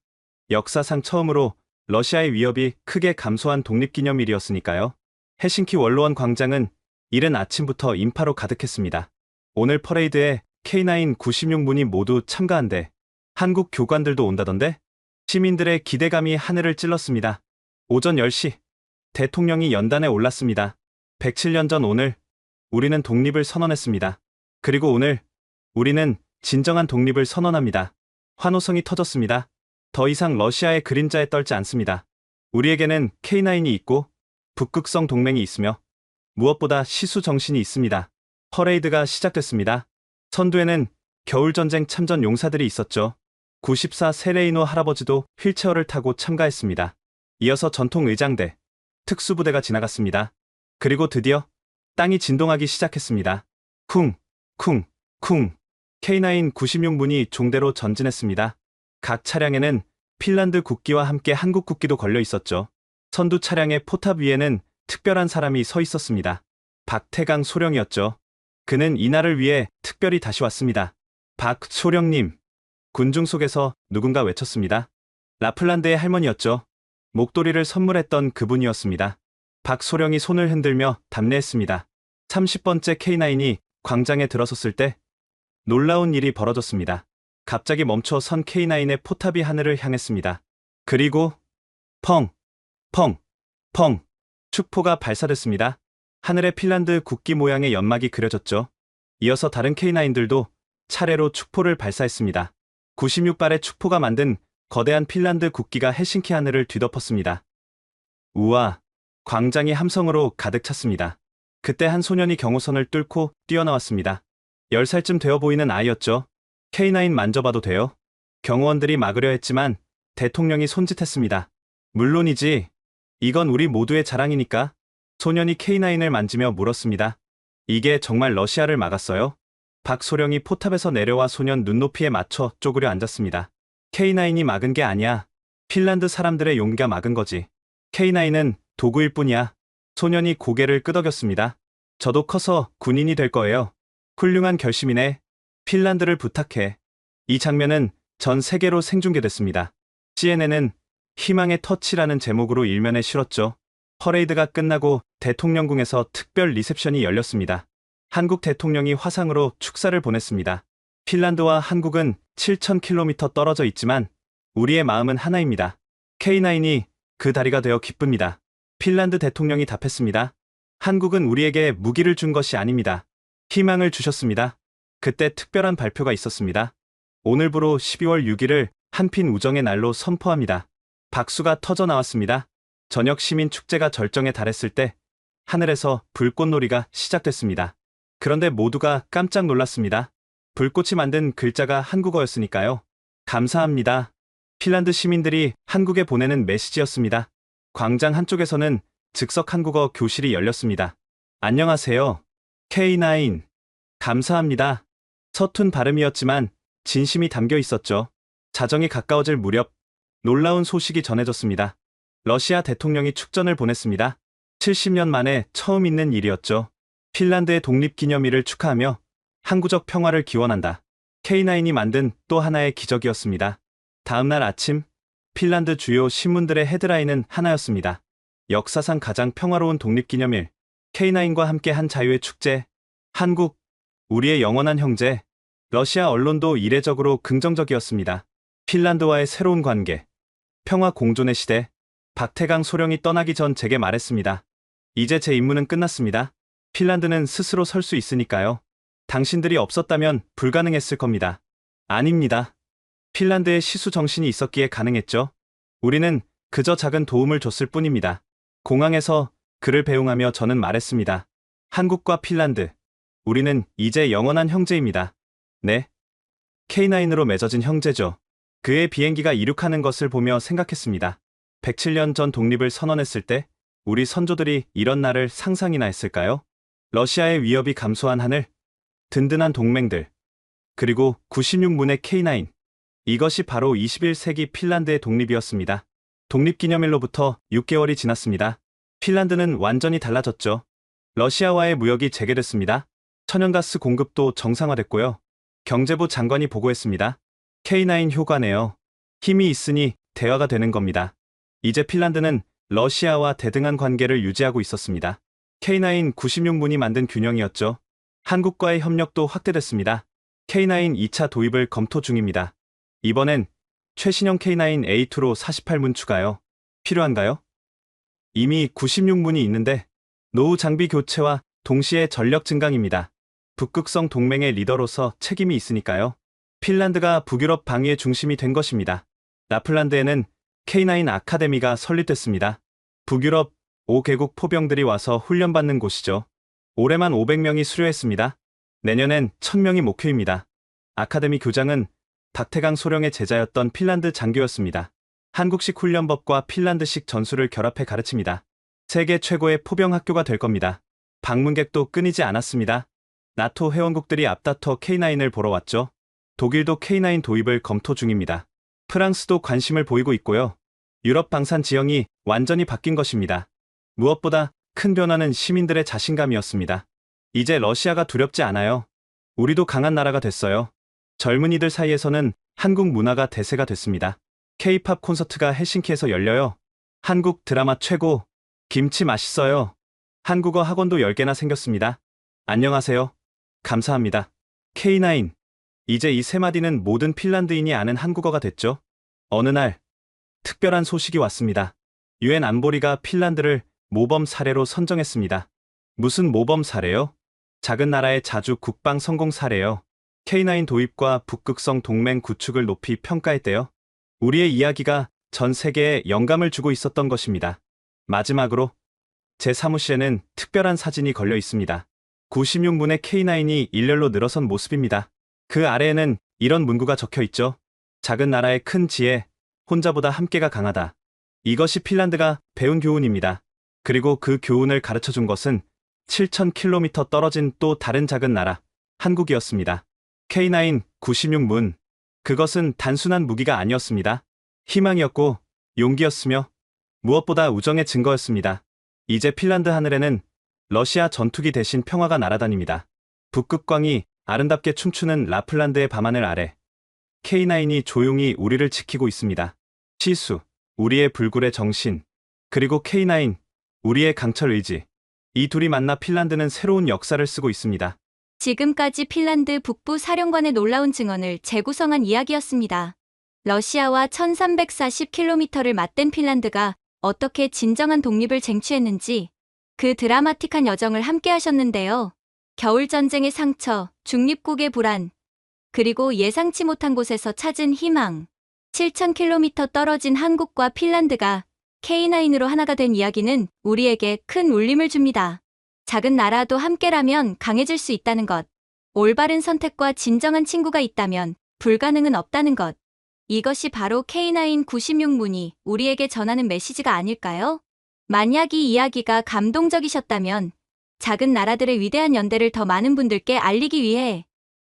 역사상 처음으로 러시아의 위협이 크게 감소한 독립기념일이었으니까요. 헬싱키 원로원 광장은 이른 아침부터 인파로 가득했습니다. 오늘 퍼레이드에 K9 96문이 모두 참가한대. 한국 교관들도 온다던데? 시민들의 기대감이 하늘을 찔렀습니다. 오전 10시, 대통령이 연단에 올랐습니다. 107년 전 오늘, 우리는 독립을 선언했습니다. 그리고 오늘, 우리는 진정한 독립을 선언합니다. 환호성이 터졌습니다. 더 이상 러시아의 그림자에 떨지 않습니다. 우리에게는 K9이 있고 북극성 동맹이 있으며 무엇보다 시수 정신이 있습니다. 퍼레이드가 시작됐습니다. 선두에는 겨울전쟁 참전 용사들이 있었죠. 94 세레이노 할아버지도 휠체어를 타고 참가했습니다. 이어서 전통 의장대, 특수부대가 지나갔습니다. 그리고 드디어 땅이 진동하기 시작했습니다. 쿵, 쿵, 쿵. K9 96문이 종대로 전진했습니다. 각 차량에는 핀란드 국기와 함께 한국 국기도 걸려 있었죠. 선두 차량의 포탑 위에는 특별한 사람이 서 있었습니다. 박태강 소령이었죠. 그는 이날을 위해 특별히 다시 왔습니다. 박 소령님. 군중 속에서 누군가 외쳤습니다. 라플란드의 할머니였죠. 목도리를 선물했던 그분이었습니다. 박 소령이 손을 흔들며 답례했습니다. 30번째 K9이 광장에 들어섰을 때 놀라운 일이 벌어졌습니다. 갑자기 멈춰 선 K9의 포탑이 하늘을 향했습니다. 그리고 펑, 펑, 펑. 축포가 발사됐습니다. 하늘에 핀란드 국기 모양의 연막이 그려졌죠. 이어서 다른 K9들도 차례로 축포를 발사했습니다. 96발의 축포가 만든 거대한 핀란드 국기가 헬싱키 하늘을 뒤덮었습니다. 우와, 광장이 함성으로 가득 찼습니다. 그때 한 소년이 경호선을 뚫고 뛰어나왔습니다. 10살쯤 되어 보이는 아이였죠. K9 만져봐도 돼요? 경호원들이 막으려 했지만 대통령이 손짓했습니다. 물론이지. 이건 우리 모두의 자랑이니까. 소년이 K9을 만지며 물었습니다. 이게 정말 러시아를 막았어요? 박소령이 포탑에서 내려와 소년 눈높이에 맞춰 쪼그려 앉았습니다. K9이 막은 게 아니야. 핀란드 사람들의 용기가 막은 거지. K9은 도구일 뿐이야. 소년이 고개를 끄덕였습니다. 저도 커서 군인이 될 거예요. 훌륭한 결심이네. 핀란드를 부탁해. 이 장면은 전 세계로 생중계됐습니다. CNN은 희망의 터치라는 제목으로 일면에 실었죠. 퍼레이드가 끝나고 대통령궁에서 특별 리셉션이 열렸습니다. 한국 대통령이 화상으로 축사를 보냈습니다. 핀란드와 한국은 7,000km 떨어져 있지만 우리의 마음은 하나입니다. K9이 그 다리가 되어 기쁩니다. 핀란드 대통령이 답했습니다. 한국은 우리에게 무기를 준 것이 아닙니다. 희망을 주셨습니다. 그때 특별한 발표가 있었습니다. 오늘부로 12월 6일을 한핀 우정의 날로 선포합니다. 박수가 터져 나왔습니다. 저녁 시민 축제가 절정에 달했을 때 하늘에서 불꽃놀이가 시작됐습니다. 그런데 모두가 깜짝 놀랐습니다. 불꽃이 만든 글자가 한국어였으니까요. 감사합니다. 핀란드 시민들이 한국에 보내는 메시지였습니다. 광장 한쪽에서는 즉석 한국어 교실이 열렸습니다. 안녕하세요. K9. 감사합니다. 서툰 발음이었지만 진심이 담겨 있었죠. 자정이 가까워질 무렵 놀라운 소식이 전해졌습니다. 러시아 대통령이 축전을 보냈습니다. 70년 만에 처음 있는 일이었죠. 핀란드의 독립기념일을 축하하며 항구적 평화를 기원한다. K9이 만든 또 하나의 기적이었습니다. 다음날 아침 핀란드 주요 신문들의 헤드라인은 하나였습니다. 역사상 가장 평화로운 독립기념일, K9과 함께 한 자유의 축제, 한국, 우리의 영원한 형제. 러시아 언론도 이례적으로 긍정적이었습니다. 핀란드와의 새로운 관계, 평화 공존의 시대. 박태강 소령이 떠나기 전 제게 말했습니다. 이제 제 임무는 끝났습니다. 핀란드는 스스로 설 수 있으니까요. 당신들이 없었다면 불가능했을 겁니다. 아닙니다. 핀란드의 시수 정신이 있었기에 가능했죠. 우리는 그저 작은 도움을 줬을 뿐입니다. 공항에서 그를 배웅하며 저는 말했습니다. 한국과 핀란드, 우리는 이제 영원한 형제입니다. 네. K9으로 맺어진 형제죠. 그의 비행기가 이륙하는 것을 보며 생각했습니다. 107년 전 독립을 선언했을 때 우리 선조들이 이런 날을 상상이나 했을까요? 러시아의 위협이 감소한 하늘, 든든한 동맹들, 그리고 96문의 K9. 이것이 바로 21세기 핀란드의 독립이었습니다. 독립기념일로부터 6개월이 지났습니다. 핀란드는 완전히 달라졌죠. 러시아와의 무역이 재개됐습니다. 천연가스 공급도 정상화됐고요. 경제부 장관이 보고했습니다. K9 효과네요. 힘이 있으니 대화가 되는 겁니다. 이제 핀란드는 러시아와 대등한 관계를 유지하고 있었습니다. K9 96문이 만든 균형이었죠. 한국과의 협력도 확대됐습니다. K9 2차 도입을 검토 중입니다. 이번엔 최신형 K9A2로 48문 추가요. 필요한가요? 이미 96문이 있는데 노후 장비 교체와 동시에 전력 증강입니다. 북극성 동맹의 리더로서 책임이 있으니까요. 핀란드가 북유럽 방위의 중심이 된 것입니다. 라플란드에는 K9 아카데미가 설립됐습니다. 북유럽 5개국 포병들이 와서 훈련받는 곳이죠. 올해만 500명이 수료했습니다. 내년엔 1000명이 목표입니다. 아카데미 교장은 박태강 소령의 제자였던 핀란드 장교였습니다. 한국식 훈련법과 핀란드식 전술을 결합해 가르칩니다. 세계 최고의 포병 학교가 될 겁니다. 방문객도 끊이지 않았습니다. 나토 회원국들이 앞다퉈 K9을 보러 왔죠. 독일도 K9 도입을 검토 중입니다. 프랑스도 관심을 보이고 있고요. 유럽 방산 지형이 완전히 바뀐 것입니다. 무엇보다 큰 변화는 시민들의 자신감이었습니다. 이제 러시아가 두렵지 않아요. 우리도 강한 나라가 됐어요. 젊은이들 사이에서는 한국 문화가 대세가 됐습니다. K-팝 콘서트가 헬싱키에서 열려요. 한국 드라마 최고, 김치 맛있어요. 한국어 학원도 10개나 생겼습니다. 안녕하세요. 감사합니다. K9. 이제 이 세 마디는 모든 핀란드인이 아는 한국어가 됐죠. 어느 날 특별한 소식이 왔습니다. 유엔 안보리가 핀란드를 모범 사례로 선정했습니다. 무슨 모범 사례요? 작은 나라의 자주 국방 성공 사례요. K9 도입과 북극성 동맹 구축을 높이 평가했대요. 우리의 이야기가 전 세계에 영감을 주고 있었던 것입니다. 마지막으로 제 사무실에는 특별한 사진이 걸려 있습니다. 96문의 K9이 일렬로 늘어선 모습입니다. 그 아래에는 이런 문구가 적혀 있죠. 작은 나라의 큰 지혜, 혼자보다 함께가 강하다. 이것이 핀란드가 배운 교훈입니다. 그리고 그 교훈을 가르쳐준 것은 7000km 떨어진 또 다른 작은 나라, 한국이었습니다. K9 96문. 그것은 단순한 무기가 아니었습니다. 희망이었고 용기였으며 무엇보다 우정의 증거였습니다. 이제 핀란드 하늘에는 러시아 전투기 대신 평화가 날아다닙니다. 북극광이 아름답게 춤추는 라플란드의 밤하늘 아래 K9이 조용히 우리를 지키고 있습니다. 시수, 우리의 불굴의 정신, 그리고 K9, 우리의 강철 의지. 이 둘이 만나 핀란드는 새로운 역사를 쓰고 있습니다. 지금까지 핀란드 북부 사령관의 놀라운 증언을 재구성한 이야기였습니다. 러시아와 1340km를 맞댄 핀란드가 어떻게 진정한 독립을 쟁취했는지 그 드라마틱한 여정을 함께 하셨는데요. 겨울전쟁의 상처, 중립국의 불안, 그리고 예상치 못한 곳에서 찾은 희망. 7000km 떨어진 한국과 핀란드가 K9으로 하나가 된 이야기는 우리에게 큰 울림을 줍니다. 작은 나라도 함께라면 강해질 수 있다는 것. 올바른 선택과 진정한 친구가 있다면 불가능은 없다는 것. 이것이 바로 K9 96문이 우리에게 전하는 메시지가 아닐까요? 만약 이 이야기가 감동적이셨다면 작은 나라들의 위대한 연대를 더 많은 분들께 알리기 위해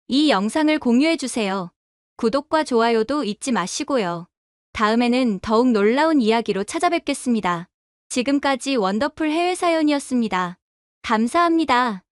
이 영상을 공유해주세요. 구독과 좋아요도 잊지 마시고요. 다음에는 더욱 놀라운 이야기로 찾아뵙겠습니다. 지금까지 원더풀 해외사연이었습니다. 감사합니다.